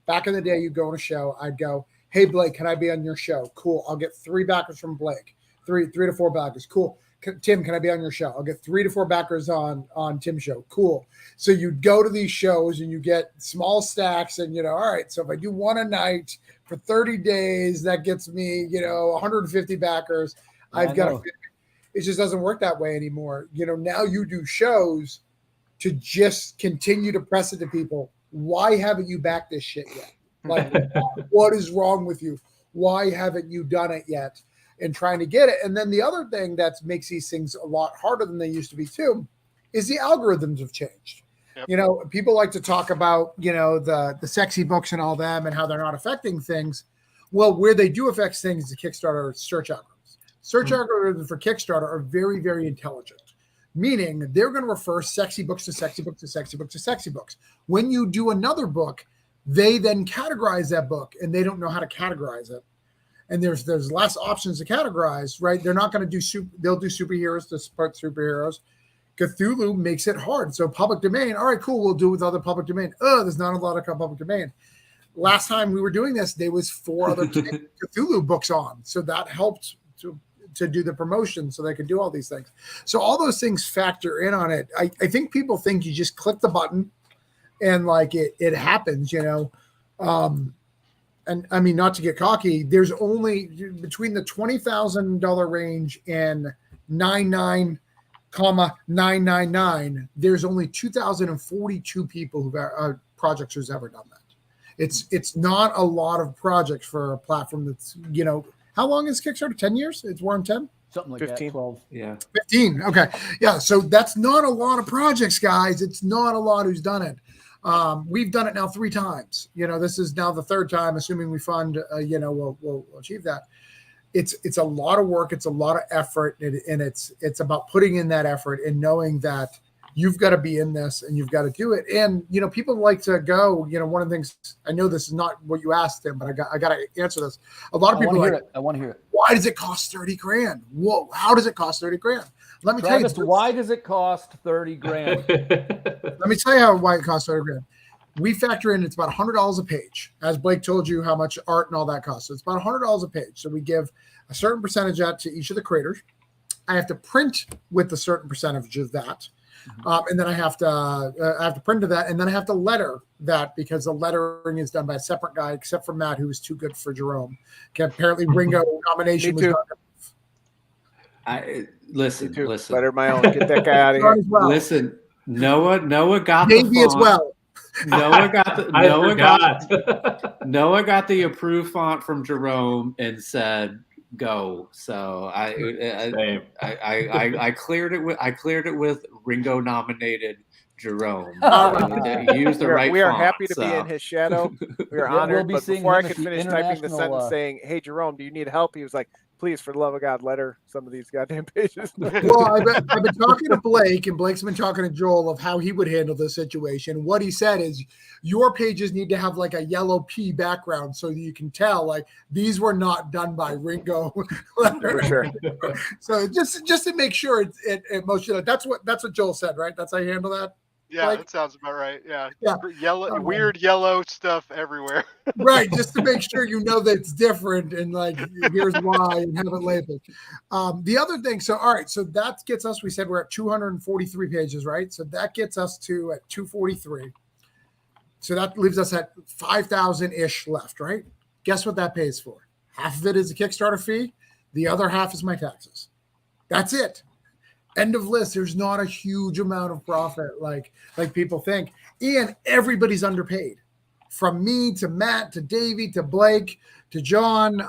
Back in the day, you go on a show. I'd go, hey, Blake, can I be on your show? Cool. I'll get 3 backers from Blake, three to 4 backers. Cool. Tim, can I be on your show? I'll get 3 to 4 backers on Tim's show. Cool. So you go to these shows and you get small stacks and, all right, so if I do one a night for 30 days, that gets me, 150 backers. It just doesn't work that way anymore. Now you do shows to just continue to press it to people. Why haven't you backed this shit yet? Like, what is wrong with you? Why haven't you done it yet? And trying to get it. And then the other thing that makes these things a lot harder than they used to be too is the algorithms have changed. Yep. People like to talk about, the sexy books and all them and how they're not affecting things. Well, where they do affect things is the Kickstarter search algorithms. Search algorithms for Kickstarter are very, very intelligent, meaning they're going to refer sexy books to sexy books to sexy books to sexy books. When you do another book, they then categorize that book, and they don't know how to categorize it. And there's less options to categorize, right? They're not going to do they'll do superheroes to support superheroes. Cthulhu makes it hard. So public domain, all right, cool, we'll do it with other public domain. There's not a lot of public domain. Last time we were doing this, there was 4 other Cthulhu books on. So that helped to do the promotion so they could do all these things. So all those things factor in on it. I think people think you just click the button and like it happens, and I mean, not to get cocky, there's only between the $20,000 range and 99,999, there's only 2,042 people who've projects who's ever done that. It's not a lot of projects for a platform that's, how long is Kickstarter? 10 years? We're on 10? Something like 15. that. 12. Yeah. 15. Okay. Yeah. So that's not a lot of projects, guys. It's not a lot who's done it. We've done it now 3 times. This is now the 3rd time, assuming we fund, we'll achieve that. It's a lot of work. It's a lot of effort. And it's about putting in that effort and knowing that you've got to be in this and you've got to do it. And, people like to go, one of the things, I know this is not what you asked him, but I got to answer this. A lot of people I want to hear it. Why does it cost 30 grand? Whoa. How does it cost 30 grand? Let me Travis, tell you. why does it cost 30 grand? Let me tell you why it costs 30 grand. We factor in, it's about $100 a page. As Blake told you how much art and all that costs. So it's about $100 a page. So we give a certain percentage out to each of the creators. I have to print with a certain percentage of that. And then I have to print to that, and then I have to letter that because the lettering is done by a separate guy, except for Matt, who was too good for Jerome. Apparently, Ringo nomination was done. Listen. Letter my own. Get that guy out of here. Well. Listen, Noah got Davy the font. as well. Noah got the approved font from Jerome and said go. So I cleared it with Ringo nominated Jerome. Use the right We are font, happy to be in his shadow. We are honored. We'll but before I could finish typing the sentence saying, "Hey Jerome, do you need help?" He was like, "Please, for the love of God, letter some of these goddamn pages." Well, I've been talking to Blake, and Blake's been talking to Joel of how he would handle this situation. What he said is, your pages need to have like a yellow P background so that you can tell like these were not done by Ringo. For sure. So just to make sure it emotional. That's what Joel said, right? That's how you handle that. Yeah, Like, that sounds about right. Yeah. Yeah. Yellow, weird yellow stuff everywhere. Right, just to make sure you know that it's different and like here's why and have it labeled. The other thing, so all right, so that gets us, we said we're at 243 pages, right? So that gets us to at 243. So that leaves us at 5,000-ish left, right? Guess what that pays for? Half of it is a Kickstarter fee. The other half is my taxes. That's it. End of list. There's not a huge amount of profit like people think. And everybody's underpaid. From me to Matt to Davey to Blake to John,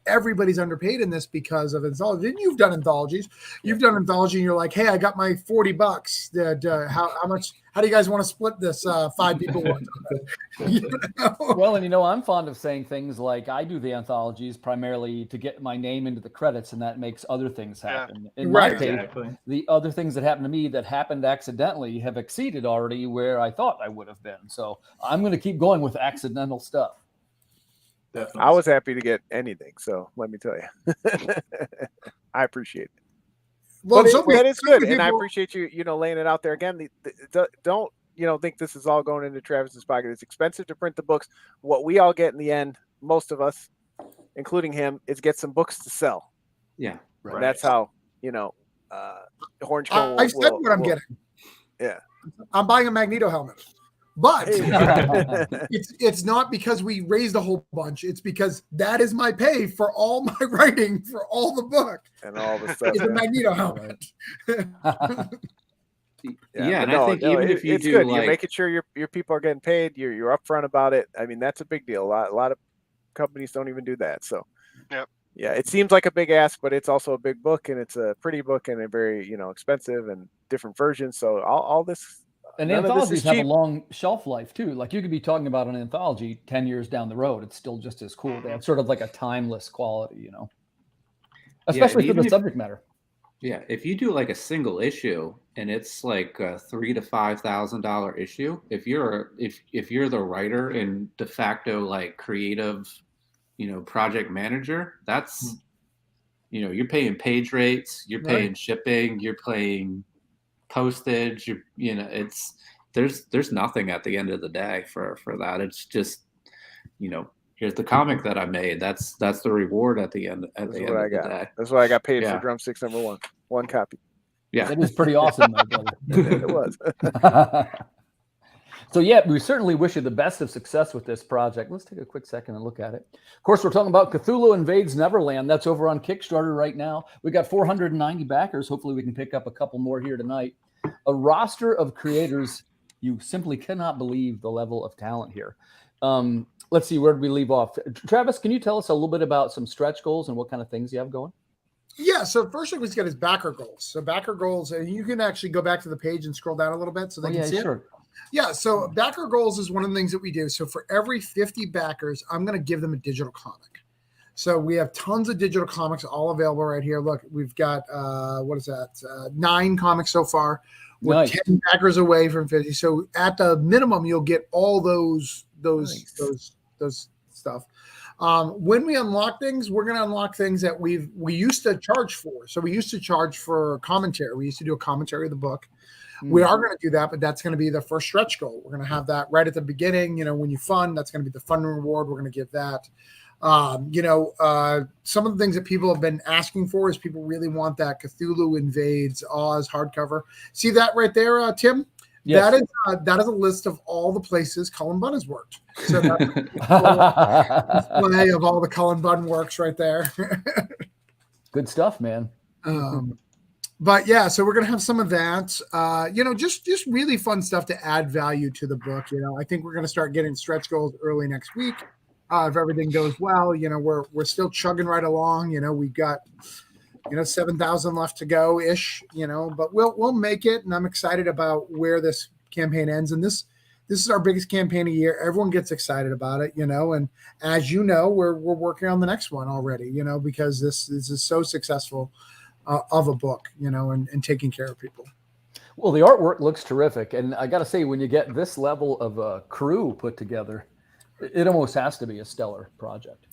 everybody's underpaid in this because of anthology. And you've done anthologies. You've done anthology and you're like, hey, I got my $40. How much? How do you guys want to split this 5 people? Well, and I'm fond of saying things like I do the anthologies primarily to get my name into the credits, and that makes other things happen. In my case, the other things that happened to me that happened accidentally have exceeded already where I thought I would have been. So I'm going to keep going with accidental stuff. Definitely. I was happy to get anything, so let me tell you. I appreciate it. Well, that is good, and I appreciate you, laying it out there again. Don't think this is all going into Travis's pocket. It's expensive to print the books. What we all get in the end, most of us, including him, is get some books to sell. Yeah, right. And that's how Orange Cone. I said what I'm getting. Yeah, I'm buying a Magneto helmet. But it's not because we raised a whole bunch. It's because that is my pay for all my writing for all the book and all the stuff. It's a Magneto helmet. And I think even if you it's do good. like, You're making sure your people are getting paid. You're upfront about it. I mean, that's a big deal. A lot of companies don't even do that. So, yeah, it seems like a big ask, but it's also a big book, and it's a pretty book, and a very expensive and different versions. So all this. And anthologies have a long shelf life too. Like you could be talking about an anthology 10 years down the road. It's still just as cool. They have sort of like a timeless quality, especially for the subject matter. Yeah, if you do like a single issue and it's like a $3,000 to $5,000 issue, if you're the writer and de facto like creative, project manager, that's you're paying page rates, you're paying shipping, you're paying postage, there's nothing at the end of the day for that. It's just here's the comic that I made. That's the reward at the end of the day. That's what I got paid for Drumsticks #1. One copy. Yeah, it was pretty awesome, my brother. It was. So yeah, we certainly wish you the best of success with this project. Let's take a quick second and look at it. Of course, we're talking about Cthulhu Invades Neverland. That's over on Kickstarter right now. We got 490 backers. Hopefully we can pick up a couple more here tonight. A roster of creators. You simply cannot believe the level of talent here. Let's see, where did we leave off? Travis, can you tell us a little bit about some stretch goals and what kind of things you have going? Yeah, so first thing was get his backer goals. So backer goals, and you can actually go back to the page and scroll down a little bit so they can see it. Yeah, so backer goals is one of the things that we do. So for every 50 backers, I'm going to give them a digital comic. So we have tons of digital comics all available right here. Look, we've got, 9 comics so far. We're 10 backers away from 50. So at the minimum, you'll get all those stuff. When we unlock things, we're going to unlock things that we used to charge for. So we used to charge for commentary. We used to do a commentary of the book. We are going to do that, but that's going to be the first stretch goal. We're going to have that right at the beginning. When you fund, that's going to be the fund reward. We're going to give that. Some of the things that people have been asking for is people really want that Cthulhu Invades Oz hardcover. See that right there, Tim? Yes. That is a list of all the places Cullen Bunn has worked. So that's a display of all the Cullen Bunn works right there. Good stuff, man. But yeah, so we're gonna have some of that. Just really fun stuff to add value to the book. I think we're gonna start getting stretch goals early next week. If everything goes well, we're still chugging right along. We've got 7,000 left to go ish, but we'll make it. And I'm excited about where this campaign ends. And this is our biggest campaign of the year. Everyone gets excited about it, and as we're working on the next one already, because this is so successful of a book, and taking care of people. Well, the artwork looks terrific. And I got to say, when you get this level of a crew put together, it almost has to be a stellar project.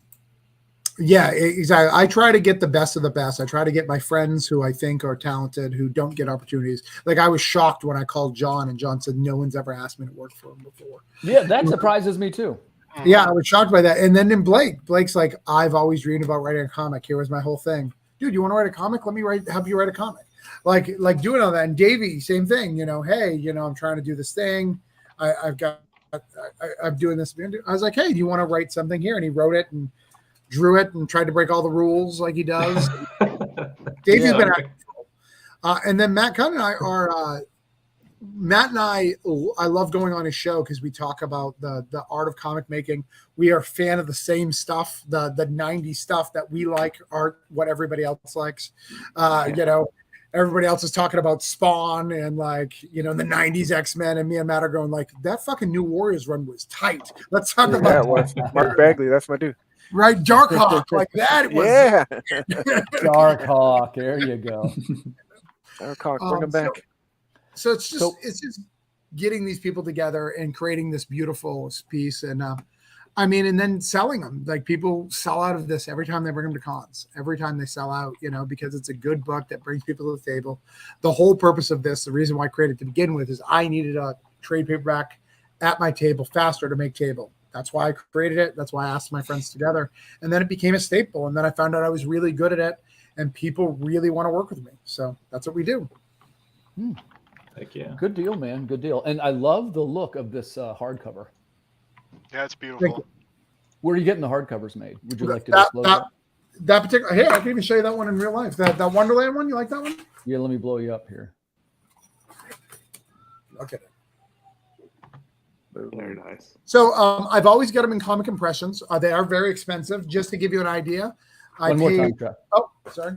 Yeah, exactly. I try to get the best of the best. I try to get my friends who I think are talented, who don't get opportunities. Like I was shocked when I called Jon and Jon said, no one's ever asked me to work for him before. Yeah, that surprises me too. Yeah, I was shocked by that. And then in Blake's like, I've always dreamed about writing a comic. Here was my whole thing. Dude, you want to write a comic? Let me help you write a comic. Like doing all that. And Davy, same thing, hey, I'm trying to do this thing. I'm doing this. I was like, hey, do you want to write something here? And he wrote it and drew it and tried to break all the rules like he does. Davy's been out. And then Matt Kund and I are Matt and I love going on his show because we talk about the art of comic making. We are a fan of the same stuff, the 90s stuff that we like, art, what everybody else likes. Everybody else is talking about Spawn and the 90s X-Men, and me and Matt are going like, that fucking New Warriors run was tight. Let's talk about that. Was Mark Bagley. That's my dude. Right, Darkhawk, like that. Was, yeah. Darkhawk, there you go. Darkhawk, bring him back. So it's just getting these people together and creating this beautiful piece, and and then selling them. Like people sell out of this every time they bring them to cons. Every time they sell out, because it's a good book that brings people to the table. The whole purpose of this, the reason why I created it to begin with, is I needed a trade paperback at my table faster to make table. That's why I created it. That's why I asked my friends together. And then it became a staple. And then I found out I was really good at it and people really want to work with me. So that's what we do. Heck yeah. Good deal, man. Good deal. And I love the look of this hardcover. Yeah, it's beautiful. Where are you getting the hardcovers made? Would you like to disclose that? That particular, hey, I can even show you that one in real life. That Wonderland one, you like that one? Yeah, let me blow you up here. Okay. Very nice. So I've always got them in comic impressions. They are very expensive. Just to give you an idea, One more time, Trev. Oh, sorry.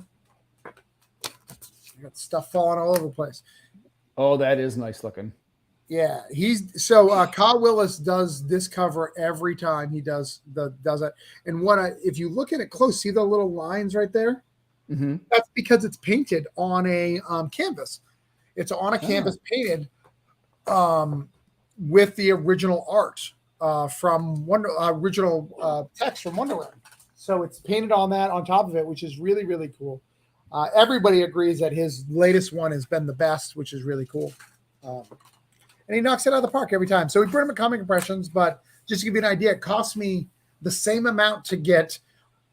I got stuff falling all over the place. Oh, that is nice looking. Yeah, Kyle Willis does this cover every time he does it. And if you look at it close, see the little lines right there? Mm-hmm. That's because it's painted on a canvas. It's on a canvas painted with the original art from original text from Wonderland. So it's painted on that on top of it, which is really, really cool. Everybody agrees that his latest one has been the best, which is really cool. And he knocks it out of the park every time. So we put him in comic impressions, but just to give you an idea, it cost me the same amount to get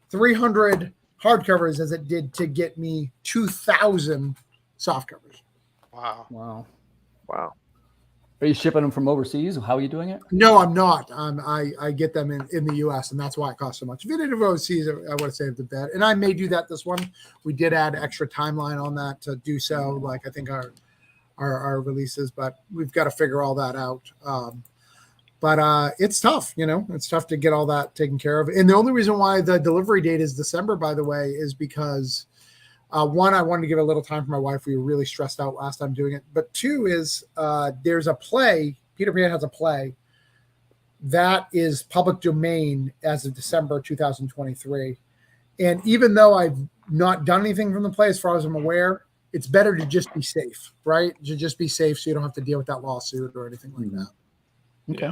300 hardcovers as it did to get me 2,000 softcovers. Wow. Are you shipping them from overseas? How are you doing it? No, I'm not. I get them in the U.S., and that's why it costs so much. If it did overseas, I would have saved it that. And I may do that this one. We did add extra timeline on that to do so, like I think our releases, but we've got to figure all that out. But it's tough, it's tough to get all that taken care of. And the only reason why the delivery date is December, by the way, is because one, I wanted to give a little time for my wife. We were really stressed out last time doing it. But two is there's a play. Peter Pan has a play that is public domain as of December 2023. And even though I've not done anything from the play, as far as I'm aware, it's better to just be safe, right? To just be safe so you don't have to deal with that lawsuit or anything like that. Okay.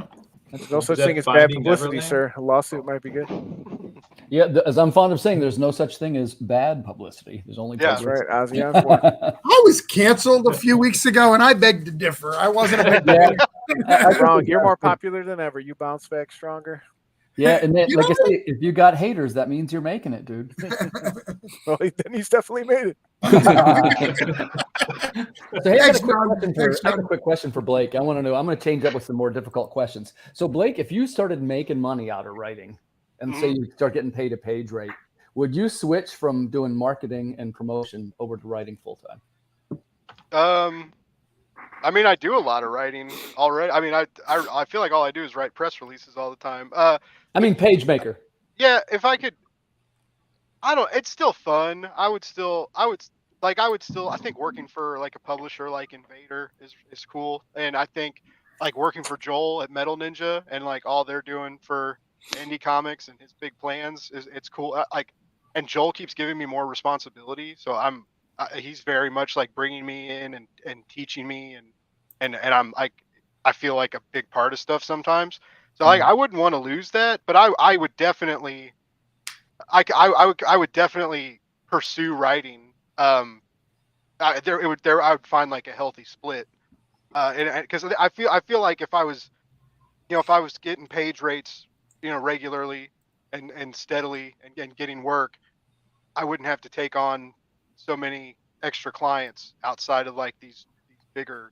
There's no such thing as bad publicity, sir. A lawsuit might be good. Yeah, as I'm fond of saying, there's no such thing as bad publicity. There's only That's publicity. right, Ozzy Osbourne. I was canceled a few weeks ago, and I beg to differ. I wasn't a big fan. That's wrong. You're more popular than ever. You bounce back stronger. Yeah, and then, like I say, if you got haters, that means you're making it, dude. Well, then he's definitely made it. So hey, I got a quick question for Blake. I want to know. I'm going to change up with some more difficult questions. So Blake, if you started making money out of writing, and say you start getting paid a page rate, would you switch from doing marketing and promotion over to writing full time? I mean, I do a lot of writing already. I mean, I feel like all I do is write press releases all the time. I mean, page maker. Yeah, if I could, it's still fun. I think working for like a publisher like Invader is cool. And I think like working for Joel at Metal Ninja and like all they're doing for indie comics and his big plans it's cool. And Joel keeps giving me more responsibility. So he's very much like bringing me in and teaching me and I'm like, I feel like a big part of stuff sometimes. So like, I wouldn't want to lose that, but I would definitely, I would definitely pursue writing. I would find like a healthy split. And cause I feel like if I was getting page rates, regularly and steadily and getting work, I wouldn't have to take on so many extra clients outside of like these bigger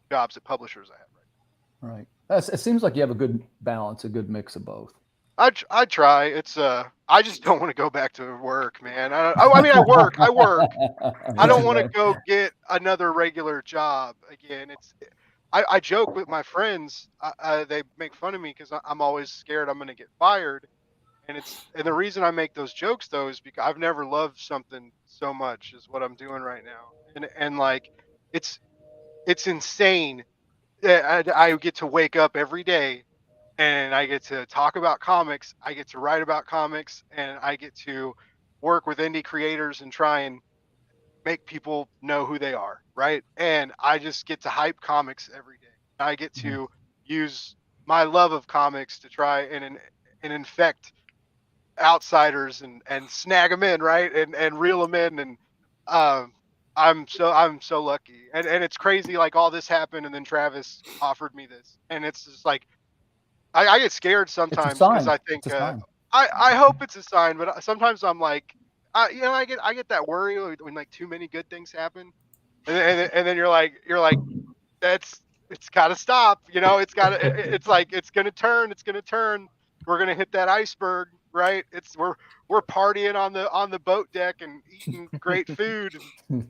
jobs that publishers have. Right. It seems like you have a good balance, a good mix of both. I try. It's I just don't want to go back to work, man. I mean, I work. I don't want to go get another regular job again. I joke with my friends. They make fun of me because I'm always scared I'm going to get fired. And the reason I make those jokes though is because I've never loved something so much as what I'm doing right now. And like it's insane. I get to wake up every day and I get to talk about comics. I get to write about comics and I get to work with indie creators and try and make people know who they are. Right. And I just get to hype comics every day. I get to use my love of comics to try and infect outsiders and snag them in. Right. And reel them in. And, I'm so lucky. And it's crazy. Like all this happened. And then Travis offered me this and it's just like, I get scared sometimes because I think, I hope it's a sign, but sometimes I'm like, I get that worry when like too many good things happen. And then you're like, it's got to stop. You know, it's got to. It's like it's gonna turn. It's gonna turn. We're gonna hit that iceberg, right? We're partying on the boat deck and eating great food.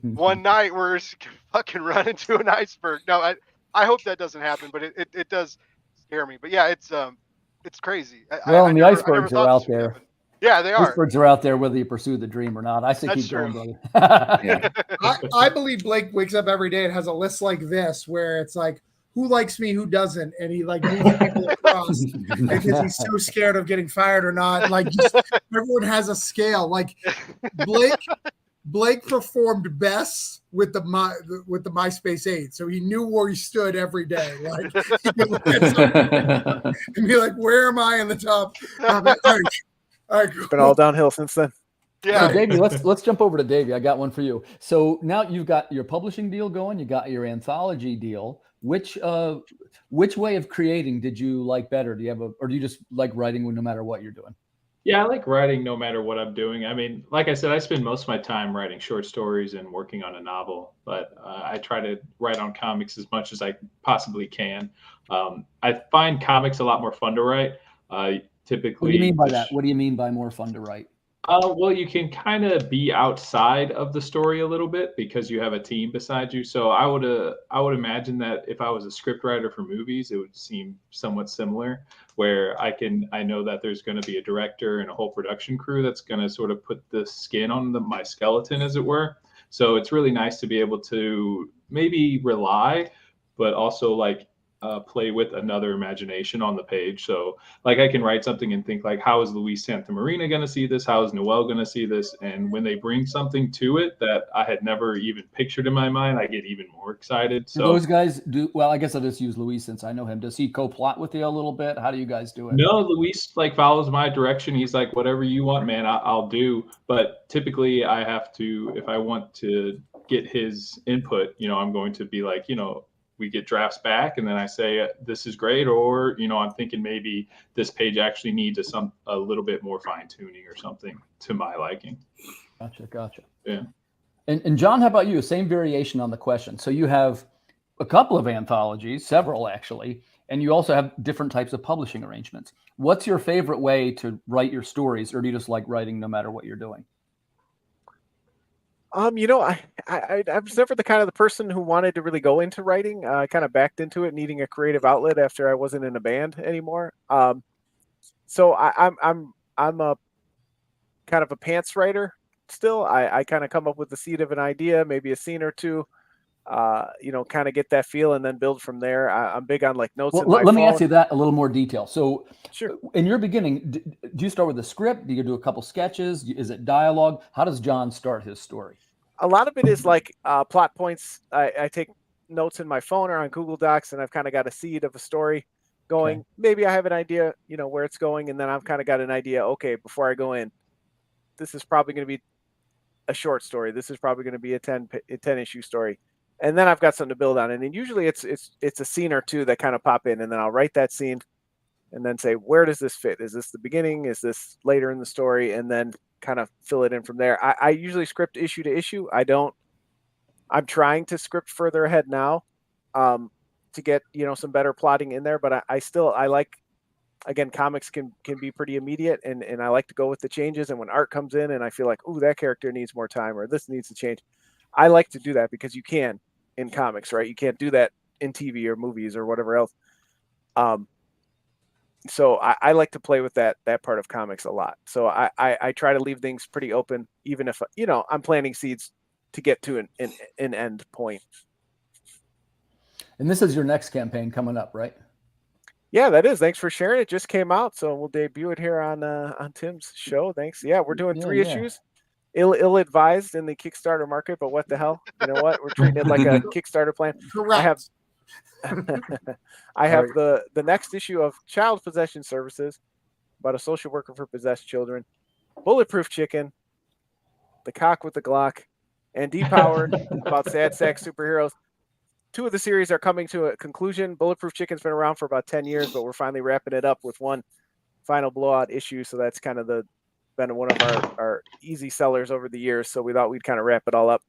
One night we're just fucking run into an iceberg. No, I hope that doesn't happen, but it does scare me. But yeah, it's crazy. Well, and the I icebergs never are thought out this would there. happen. Yeah, they are. Icebergs are out there whether you pursue the dream or not. I say That's keep going, true. brother. Yeah. I believe Blake wakes up every day and has a list like this where it's like, who likes me, who doesn't, and he like moves people across because he's so scared of getting fired or not. Like, just everyone has a scale. Like Blake performed best with the MySpace 8, so he knew where he stood every day. Like, he could look at something and be like, "Where am I in the top?" All right, cool. Been all downhill since then. Yeah. So Davey, let's jump over to Davey. I got one for you. So now you've got your publishing deal going, you got your anthology deal. Which way of creating did you like better? Do you have or do you just like writing no matter what you're doing? Yeah, I like writing no matter what I'm doing. I mean, like I said, I spend most of my time writing short stories and working on a novel, but I try to write on comics as much as I possibly can. I find comics a lot more fun to write. Typically, What do you mean by that? What do you mean by more fun to write? Well, you can kind of be outside of the story a little bit because you have a team beside you. So I would imagine that if I was a script writer for movies, it would seem somewhat similar, where I know that there's going to be a director and a whole production crew that's going to sort of put the skin on my skeleton, as it were. So it's really nice to be able to maybe rely, but also like play with another imagination on the page. So like I can write something and think like, how is Luis Santamarina going to see this? How is Noel going to see this? And when they bring something to it that I had never even pictured in my mind, I get even more excited. Do those guys do well? I guess I'll just use Luis since I know him. Does he co-plot with you a little bit? How do you guys do it? No, Luis like follows my direction. He's like, whatever you want, man, I'll do. But typically I have to, if I want to get his input, I'm going to be like, we get drafts back and then I say, this is great. Or, I'm thinking maybe this page actually needs a little bit more fine tuning or something to my liking. Gotcha. Yeah. And John, how about you? Same variation on the question. So you have a couple of anthologies, several actually, and you also have different types of publishing arrangements. What's your favorite way to write your stories, or do you just like writing no matter what you're doing? I was never the person who wanted to really go into writing. I kind of backed into it, needing a creative outlet after I wasn't in a band anymore. So I'm a kind of a pants writer still. I kind of come up with the seed of an idea, maybe a scene or two, kind of get that feel and then build from there. I'm big on like notes. Well, let me ask you that a little more detail. So sure. In your beginning, do you start with a script? Do you do a couple sketches? Is it dialogue? How does John start his story? A lot of it is like plot points. I take notes in my phone or on Google Docs, and I've kind of got a seed of a story going. Okay. Maybe I have an idea, where it's going, and then I've kind of got an idea. Okay, before I go in, this is probably going to be a short story. This is probably going to be a 10 issue story, and then I've got something to build on. And then usually it's a scene or two that kind of pop in, and then I'll write that scene, and then say, where does this fit? Is this the beginning? Is this later in the story? And then kind of fill it in from there. I usually script issue to issue. I'm trying to script further ahead now to get, some better plotting in there, but I like, again, comics can be pretty immediate and I like to go with the changes. And when art comes in and I feel like, ooh, that character needs more time or this needs to change. I like to do that because you can in comics, right? You can't do that in TV or movies or whatever else. So I like to play with that part of comics a lot. So I try to leave things pretty open, even if, I'm planting seeds to get to an end point. And this is your next campaign coming up, right? Yeah, that is. Thanks for sharing. It just came out, so we'll debut it here on Tim's show. Thanks. Yeah, we're doing 3 issues. Ill-advised in the Kickstarter market, but what the hell? You know what? We're treating it like a Kickstarter plan. Correct. I have the next issue of Child Possession Services, about a social worker for possessed children, Bulletproof Chicken, The Cock with the Glock, and Depowered, about sad sack superheroes. 2 of the series are coming to a conclusion. Bulletproof Chicken's been around for about 10 years, but we're finally wrapping it up with one final blowout issue. So that's kind of been one of our easy sellers over the years. So we thought we'd kind of wrap it all up.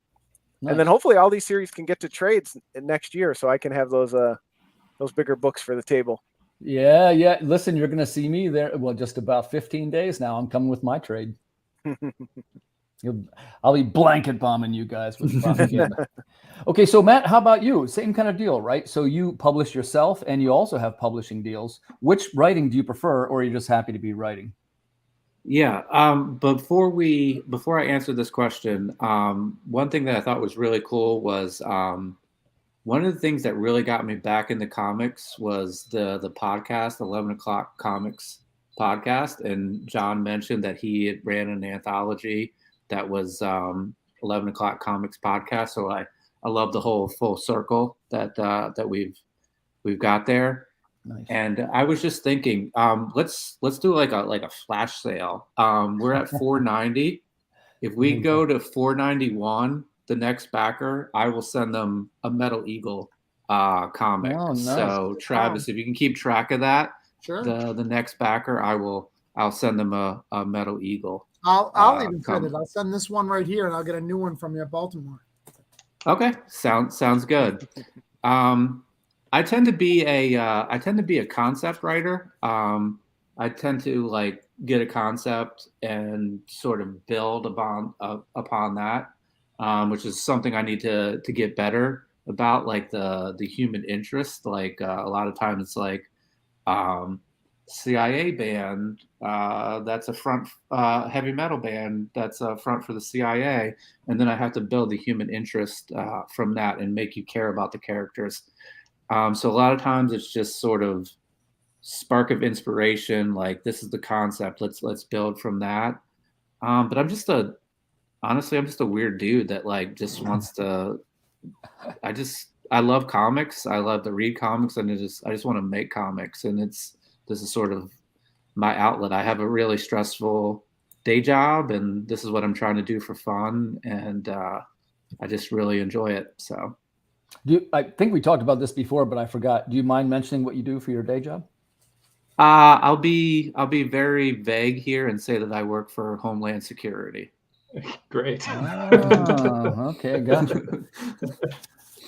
And then hopefully all these series can get to trades next year, so I can have those bigger books for the table. Yeah. Listen, you're going to see me there. Well, just about 15 days now. I'm coming with my trade. I'll be blanket bombing you guys with propaganda. Okay, so Matt, how about you? Same kind of deal, right? So you publish yourself, and you also have publishing deals. Which writing do you prefer, or are you just happy to be writing? Yeah. Before I answer this question, one thing that I thought was really cool was one of the things that really got me back into comics was the podcast, 11 O'Clock Comics podcast. And Jon mentioned that he had ran an anthology that was 11 O'Clock Comics podcast. So I love the whole full circle that we've got there. Nice. And I was just thinking, let's do like a flash sale. We're at $490. If we go to $491, the next backer, I will send them a Metal Eagle comic. Oh, nice. So Travis, if you can keep track of that, Sure. the next backer, I'll send them a Metal Eagle. I'll even send it. I'll send this one right here, and I'll get a new one from you at Baltimore. Okay, sounds good. I tend to be a concept writer. I tend to like get a concept and sort of build upon that, which is something I need to get better about, like the human interest. Like a lot of times it's like CIA band that's a front, heavy metal band that's a front for the CIA, and then I have to build the human interest from that and make you care about the characters. So a lot of times it's just sort of spark of inspiration, like this is the concept, let's build from that. But I'm just a weird dude that like just wants to. I love comics. I love to read comics, and I just want to make comics, and this is sort of my outlet. I have a really stressful day job, and this is what I'm trying to do for fun, and I just really enjoy it. So. I think we talked about this before, but I forgot. Do you mind mentioning what you do for your day job? I'll be very vague here and say that I work for Homeland Security. Great. Oh, okay, gotcha.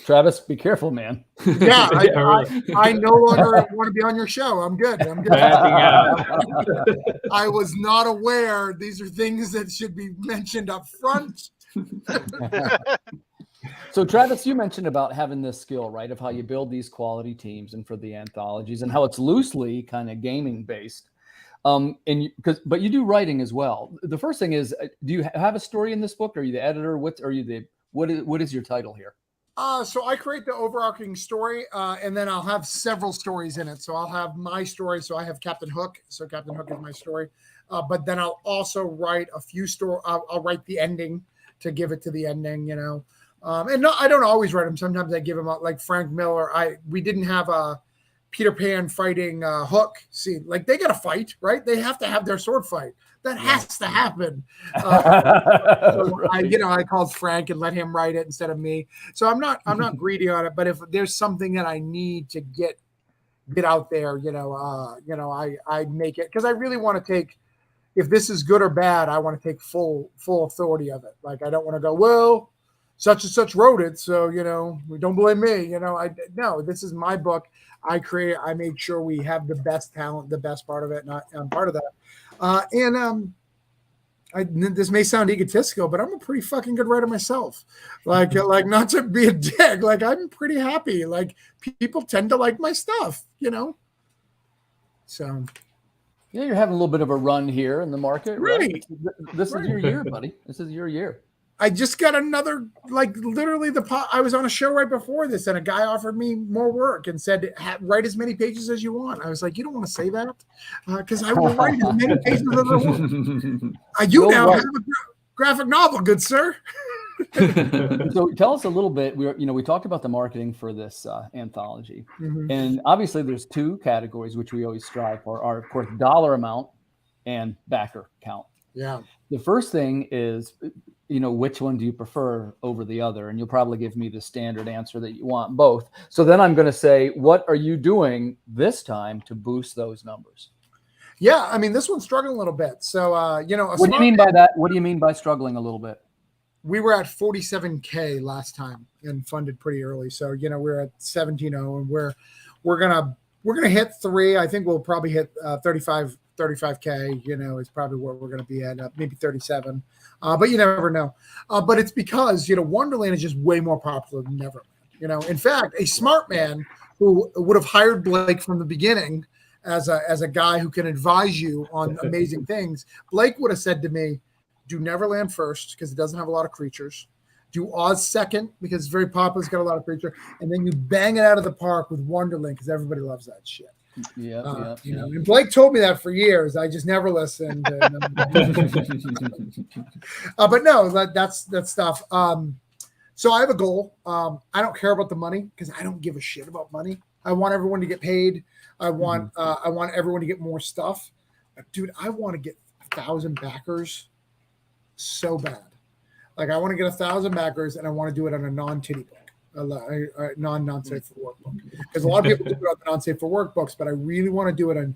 Travis, be careful, man. Yeah, I no longer want to be on your show. I'm good. I was not aware these are things that should be mentioned up front. So Travis, you mentioned about having this skill, right, of how you build these quality teams and for the anthologies, and how it's loosely kind of gaming based. But you do writing as well. The first thing is, do you have a story in this book? Are you the editor? What is your title here? So I create the overarching story, and then I'll have several stories in it. So I'll have my story. So I have Captain Hook. So Captain Hook is my story. But then I'll also write a few I'll write the ending to give it to the ending, you know. And no, I don't always write them. Sometimes I give them out, like Frank Miller. We didn't have a Peter Pan fighting Hook scene. Like they got to fight, right? They have to have their sword fight. That has to happen. I called Frank and let him write it instead of me. So I'm not greedy on it. But if there's something that I need to get out there, I make it, because I really want to take. If this is good or bad, I want to take full authority of it. Like I don't want to go, well, such and such wrote it, so don't blame me. No, this is my book. I made sure we have the best talent, the best part of it, and I'm part of that. This may sound egotistical, but I'm a pretty fucking good writer myself. Like not to be a dick, like I'm pretty happy. Like people tend to like my stuff, So. Yeah, you're having a little bit of a run here in the market, right? This is your year, buddy. This is your year. I just got another, literally I was on a show right before this, and a guy offered me more work and said, write as many pages as you want. I was like, you don't want to say that? Because I will write as many pages as I want. You now have a graphic novel, good sir. So tell us a little bit. We talked about the marketing for this anthology, and obviously there's two categories which we always strive for: are of course dollar amount and backer count. Yeah. The first thing is, which one do you prefer over the other? And you'll probably give me the standard answer that you want both. So then I'm going to say, what are you doing this time to boost those numbers? Yeah, I mean, this one's struggling a little bit. So, what do you mean by that? What do you mean by struggling a little bit? we were at 47K last time and funded pretty early. So, you know, we're at 17.0 and we're gonna hit 3. I think we'll probably hit 35K, you know, is probably what we're going to be at, maybe 37. But you never know. But it's because, you know, Wonderland is just way more popular than Neverland. You know, in fact, a smart man who would have hired Blake from the beginning as a guy who can advise you on amazing things, Blake would have said to me, do Neverland first because it doesn't have a lot of creatures. Do Oz second because it's very popular, it's got a lot of creatures, and then you bang it out of the park with Wonderland because everybody loves that shit. Yeah. You know, and Blake told me that for years. I just never listened. But no, that's stuff. So I have a goal. I don't care about the money because I don't give a shit about money. I want everyone to get paid. I want everyone to get more stuff. Dude, I want to get 1,000 backers so bad. Like I want to get 1,000 backers, and I want to do it on a non-titty book. A non-safe for work book, because a lot of people do it on the non-safe for work books, but I really want to do it on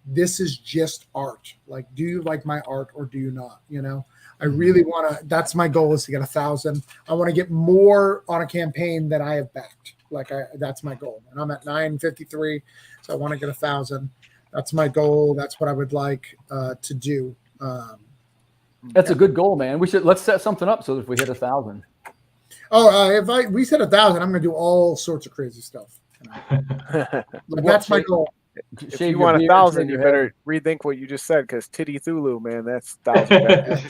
this is just art. Like, do you like my art or do you not? You know, I really want to. That's my goal, is to get 1,000. I want to get more on a campaign that I have backed. That's my goal, and I'm at 953, so I want to get 1,000. That's my goal. That's what I would like to do. That's a good goal, man. Let's set something up so that if we hit 1,000. Oh, we said 1,000, I'm going to do all sorts of crazy stuff. That's my goal. If you want 1,000, you better rethink what you just said, because Titty Thulu, man, that's 1,000.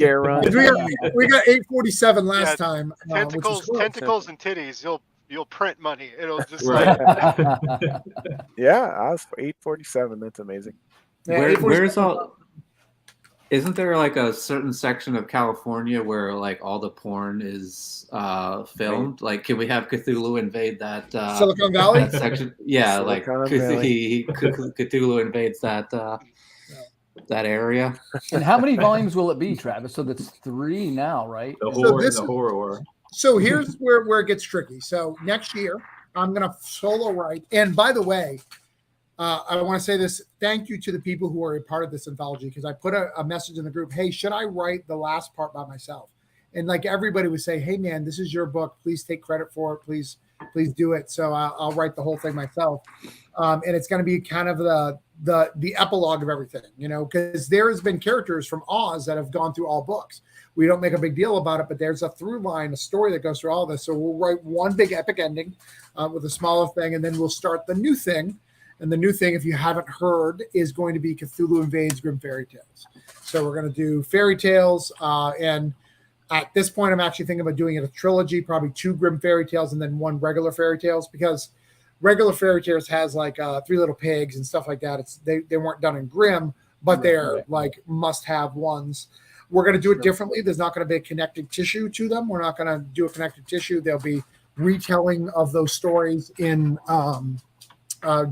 We got 847 last time. Tentacles and titties. You'll print money. It'll just Yeah, I was 847. That's amazing. Yeah, where's all? Isn't there like a certain section of California where like all the porn is filmed? Like, can we have Cthulhu invade that Silicon Valley that section? Yeah, Silicon like Cthulhu invades that area. And how many volumes will it be, Travis? So that's 3 now, right? The horror. So here's where it gets tricky. So next year I'm gonna solo write. And by the way, I want to say this. Thank you to the people who are a part of this anthology, because I put a message in the group. Hey, should I write the last part by myself? And like everybody would say, hey man, this is your book. Please take credit for it. Please do it. So I'll write the whole thing myself. And it's going to be kind of the epilogue of everything, you know, because there has been characters from Oz that have gone through all books. We don't make a big deal about it, but there's a through line, a story that goes through all this. So we'll write one big epic ending with a smaller thing, and then we'll start the new thing. And the new thing, if you haven't heard, is going to be Cthulhu Invades Grim Fairy Tales. So we're going to do fairy tales. And at this point, I'm actually thinking about doing it a trilogy, probably 2 Grim Fairy Tales and then 1 regular fairy tales, because regular fairy tales has like 3 Little Pigs and stuff like that. They weren't done in Grim, but they're like must-have ones. We're going to do it differently. There's not going to be a connected tissue to them. We're not going to do a connected tissue. There'll be retelling of those stories in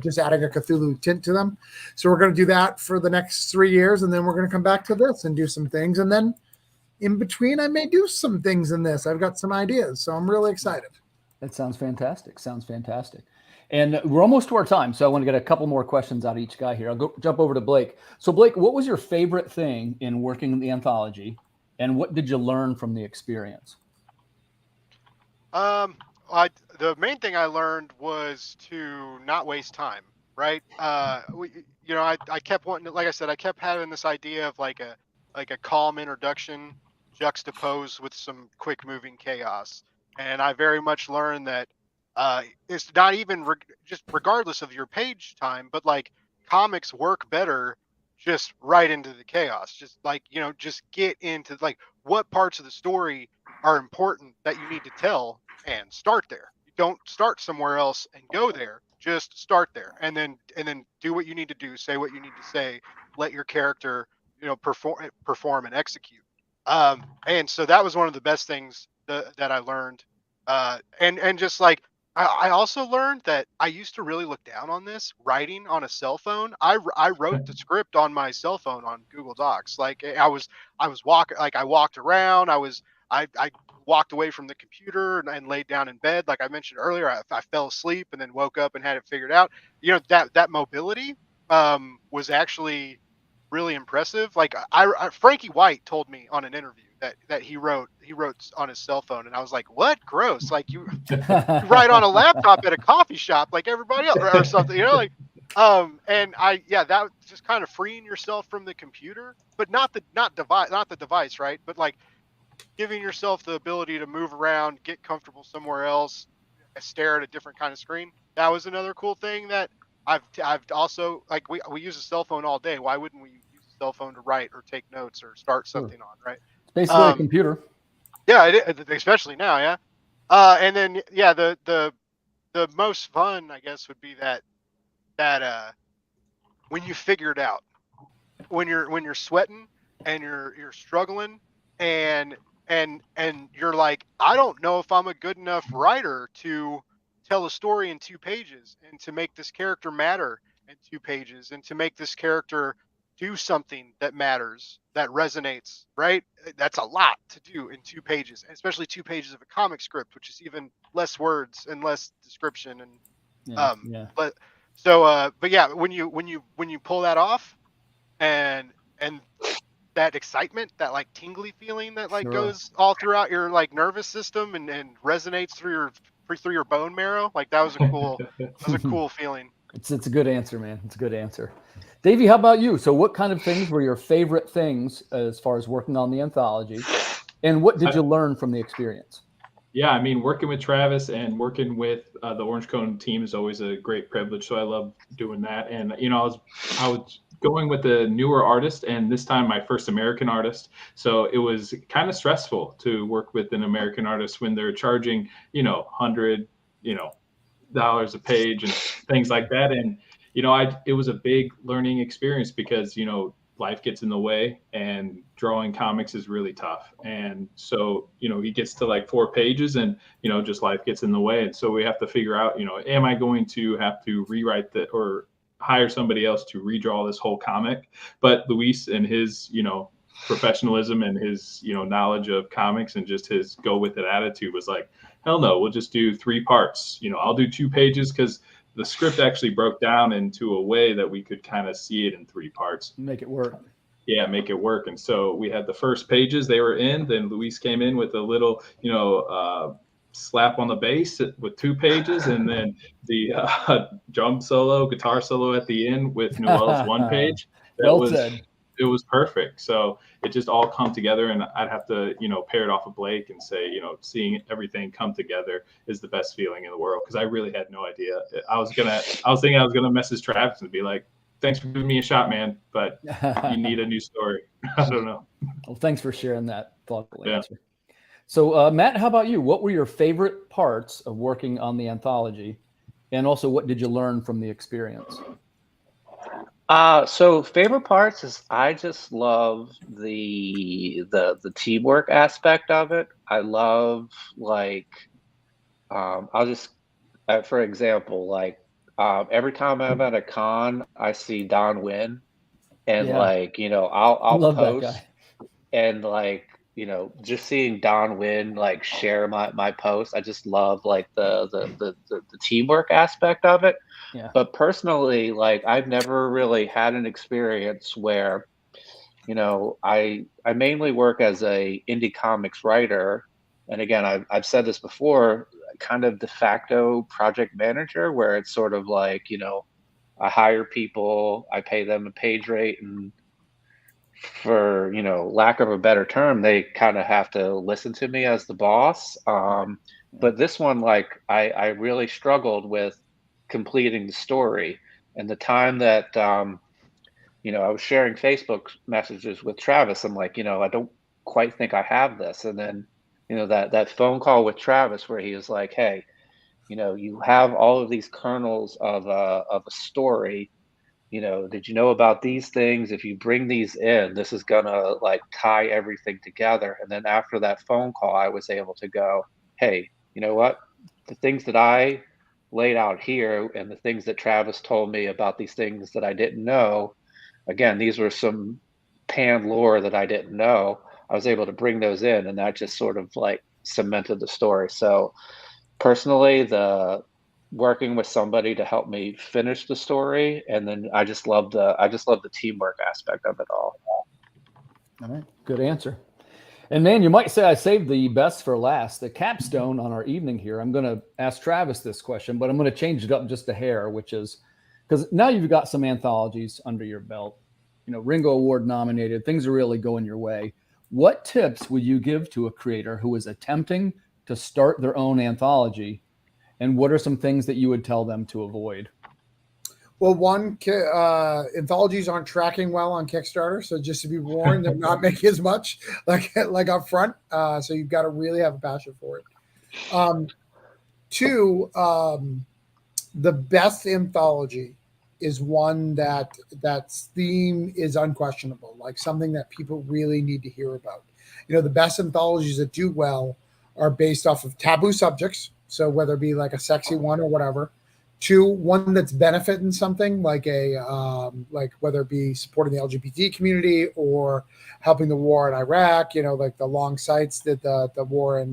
just adding a Cthulhu tint to them. So we're going to do that for the next 3 years, and then we're going to come back to this and do some things. And then in between, I may do some things in this. I've got some ideas, so I'm really excited. That sounds fantastic. And we're almost to our time, so I want to get a couple more questions out of each guy here. I'll jump over to Blake. So Blake, what was your favorite thing in working in the anthology, and what did you learn from the experience? The main thing I learned was to not waste time, right? I kept wanting, like I said, I kept having this idea of like a calm introduction juxtaposed with some quick moving chaos. And I very much learned that it's not even just regardless of your page time, but like comics work better just right into the chaos. Just like, just get into like what parts of the story are important that you need to tell and start there. Don't start somewhere else and go there. Just start there, and then do what you need to do. Say what you need to say. Let your character, perform and execute. And so that was one of the best things that I learned. And just like I also learned that I used to really look down on this writing on a cell phone. I wrote the script on my cell phone on Google Docs. Like I walked around. I walked away from the computer and laid down in bed. Like I mentioned earlier, I fell asleep and then woke up and had it figured out. That mobility was actually really impressive. Like Frankie White told me on an interview that he wrote on his cell phone, and I was like, what? Gross. Like you write on a laptop at a coffee shop like everybody else or something, you know, like and that was just kind of freeing yourself from the computer, but not the device, right? But like giving yourself the ability to move around, get comfortable somewhere else, stare at a different kind of screen. That was another cool thing that I've also, like, we use a cell phone all day. Why wouldn't we use a cell phone to write or take notes or start something on, right? It's basically a computer. Yeah, especially now, yeah. And then the most fun, I guess, would be that when you figure it out, when you're sweating and you're struggling and you're like, I don't know if I'm a good enough writer to tell a story in 2 pages and to make this character matter in 2 pages and to make this character do something that matters, that resonates, right? That's a lot to do in 2 pages, especially 2 pages of a comic script, which is even less words and less description. And but yeah, when you pull that off and that excitement, that like tingly feeling that like goes all throughout your like nervous system and resonates through your bone marrow, like that was a cool feeling. It's a good answer, man. It's a good answer. Davey, how about you? So what kind of things were your favorite things as far as working on the anthology, and what did you learn from the experience? Yeah, I mean, working with Travis and working with the Orange Cone team is always a great privilege. So I love doing that. And, you know, I was going with a newer artist, and this time my first American artist. So it was kind of stressful to work with an American artist when they're charging, you know, $100, dollars a page and things like that. And, you know, it was a big learning experience because, you know, life gets in the way and drawing comics is really tough. And so, you know, he gets to like 4 pages and, you know, just life gets in the way. And so we have to figure out, you know, am I going to have to rewrite or hire somebody else to redraw this whole comic? But Luis and his, you know, professionalism and his, you know, knowledge of comics and just his go with it attitude was like, hell no, we'll just do 3 parts. You know, I'll do 2 pages because the script actually broke down into a way that we could kind of see it in 3 parts. Make it work. Yeah, make it work. And so we had the first pages, they were in. Then Luis came in with a little, you know, slap on the bass with 2 pages, and then the drum solo, guitar solo at the end with Noel's 1 page. It was perfect. So it just all come together, and I'd have to, you know, pair it off of Blake and say, you know, seeing everything come together is the best feeling in the world. Cause I really had no idea. I was thinking I was going to message Travis and be like, thanks for giving me a shot, man, but you need a new story. I don't know. Well, thanks for sharing that thoughtful answer. So Matt, how about you? What were your favorite parts of working on the anthology? And also, what did you learn from the experience? So favorite parts is I just love the teamwork aspect of it. I love, like, I'll just, for example, like, every time I'm at a con, I see Don win, and like, you know, I'll post and like, you know, just seeing Don win, like share my post. I just love like the teamwork aspect of it. Yeah. But personally, like I've never really had an experience where, you know, I mainly work as a indie comics writer. And again, I've said this before, kind of de facto project manager, where it's sort of like, you know, I hire people, I pay them a page rate, and for, you know, lack of a better term, they kind of have to listen to me as the boss. But this one, like, I really struggled with completing the story. And the time that, you know, I was sharing Facebook messages with Travis, I'm like, you know, I don't quite think I have this. And then, you know, that phone call with Travis where he was like, hey, you know, you have all of these kernels of a story. You know, did you know about these things? If you bring these in, this is gonna like tie everything together. And then after that phone call, I was able to go, hey, you know what? The things that I laid out here and the things that Travis told me about these things that I didn't know, again, these were some pan lore that I didn't know. I was able to bring those in, and that just sort of like cemented the story. So personally, the working with somebody to help me finish the story, and then I just love the teamwork aspect of it all. All right, good answer. And man, you might say I saved the best for last, the capstone on our evening here. I'm going to ask Travis this question, but I'm going to change it up just a hair, which is because now you've got some anthologies under your belt, Ringo Award nominated, things are really going your way. What tips would you give to a creator who is attempting to start their own anthology? And what are some things that you would tell them to avoid? Well, one, anthologies aren't tracking well on Kickstarter, so just to be warned, they're not making as much like up front. So you've got to really have a passion for it. Two, the best anthology is one that's theme is unquestionable, like something that people really need to hear about. The best anthologies that do well are based off of taboo subjects. So whether it be like a sexy one or whatever. Two, one that's benefiting something like like whether it be supporting the LGBT community or helping the war in Iraq, like the long sites that the war in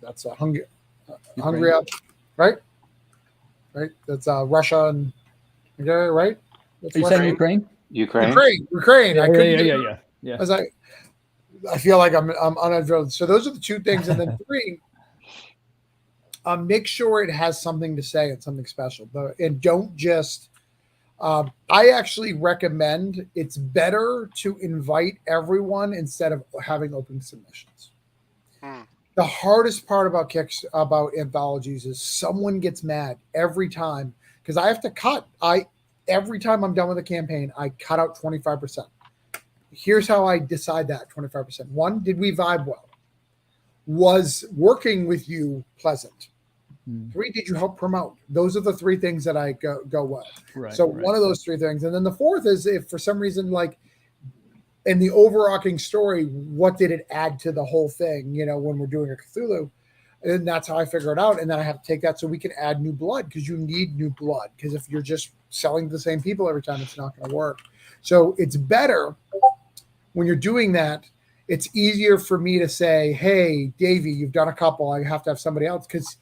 that's Hungary, right? Right. That's Russia and right. That's Are you saying Ukraine? Ukraine. Yeah. I feel like I'm unaddressed. So those are the two things, and then three. Make sure it has something to say and something special, and don't just. I actually recommend it's better to invite everyone instead of having open submissions. The hardest part about anthologies is someone gets mad every time because I have to cut. Every time I'm done with a campaign, I cut out 25%. Here's how I decide that 25%. One, did we vibe well? Was working with you pleasant? Three, did you help promote? Those are the three things that I go well. One of those three things. And then the fourth is if for some reason, like in the overarching story, what did it add to the whole thing, when we're doing a Cthulhu? And that's how I figure it out. And then I have to take that so we can add new blood because you need new blood. Because if you're just selling to the same people every time, it's not going to work. So it's better when you're doing that. It's easier for me to say, hey, Davy, you've done a couple. I have to have somebody else because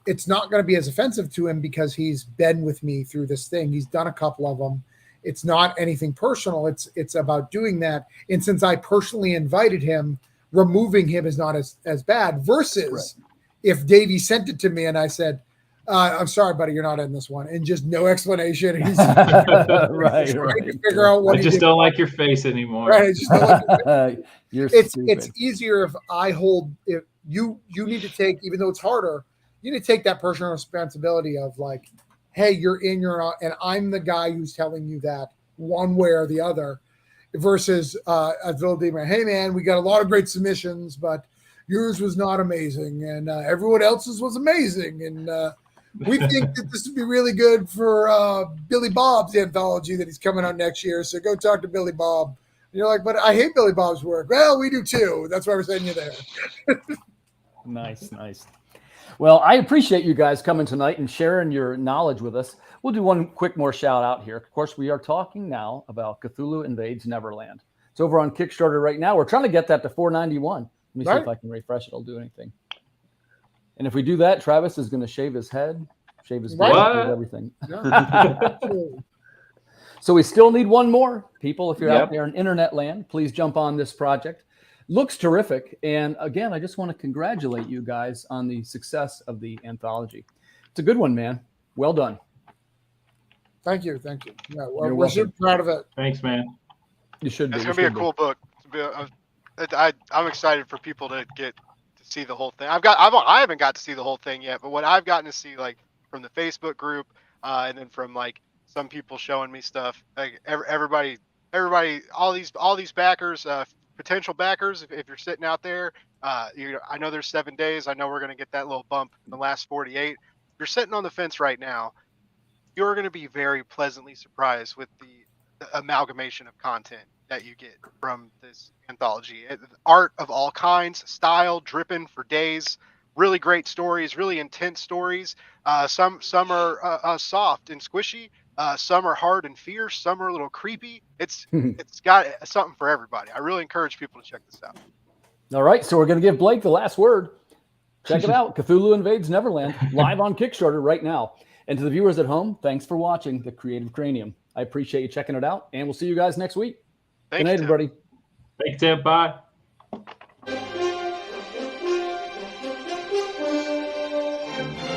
it's not going to be as offensive to him because he's been with me through this thing. He's done a couple of them. It's not anything personal. It's about doing that. And since I personally invited him, removing him is not as bad versus if Davey sent it to me and I said, I'm sorry, buddy, you're not in this one. And just no explanation. He's right. to figure out what I just don't like your face anymore. Right. I just don't like it's easier if I hold, if you need to take, even though it's harder, you need to take that personal responsibility of like, hey, you're in, you're out, and I'm the guy who's telling you that one way or the other versus hey man, we got a lot of great submissions, but yours was not amazing. And everyone else's was amazing. And we think that this would be really good for Billy Bob's anthology that he's coming out next year. So go talk to Billy Bob. And you're like, but I hate Billy Bob's work. Well, we do too. That's why we're sending you there. Nice. Well, I appreciate you guys coming tonight and sharing your knowledge with us. We'll do one quick more shout out here. Of course, we are talking now about Cthulhu Invades Neverland. It's over on Kickstarter right now. We're trying to get that to $4.91. Let me see if I can refresh it. I'll do anything. And if we do that, Travis is going to shave his head, shave his beard, everything. So we still need one more. People, if you're out there in internet land, please jump on this project. Looks terrific. And again, I just want to congratulate you guys on the success of the anthology. It's a good one, man. Well done. Thank you. Yeah, we're super proud of it. Thanks, man. You should be. It's going to be a cool book. I'm excited for people to get to see the whole thing. I haven't got to see the whole thing yet, but what I've gotten to see, like from the Facebook group, and then from like some people showing me stuff, like everybody, all these backers, potential backers, if you're sitting out there, I know there's 7 days. I know we're going to get that little bump in the last 48. If you're sitting on the fence right now, you're going to be very pleasantly surprised with the amalgamation of content that you get from this anthology. Art of all kinds, style dripping for days, really great stories, really intense stories. Some are soft and squishy. Some are hard and fierce. Some are a little creepy. It's got something for everybody. I really encourage people to check this out. All right, so we're going to give Blake the last word. Check it out. Cthulhu Invades Neverland, live on Kickstarter right now. And to the viewers at home, thanks for watching The Creative Cranium. I appreciate you checking it out, and we'll see you guys next week. Good night, everybody. Thanks, Tim. Bye. Bye.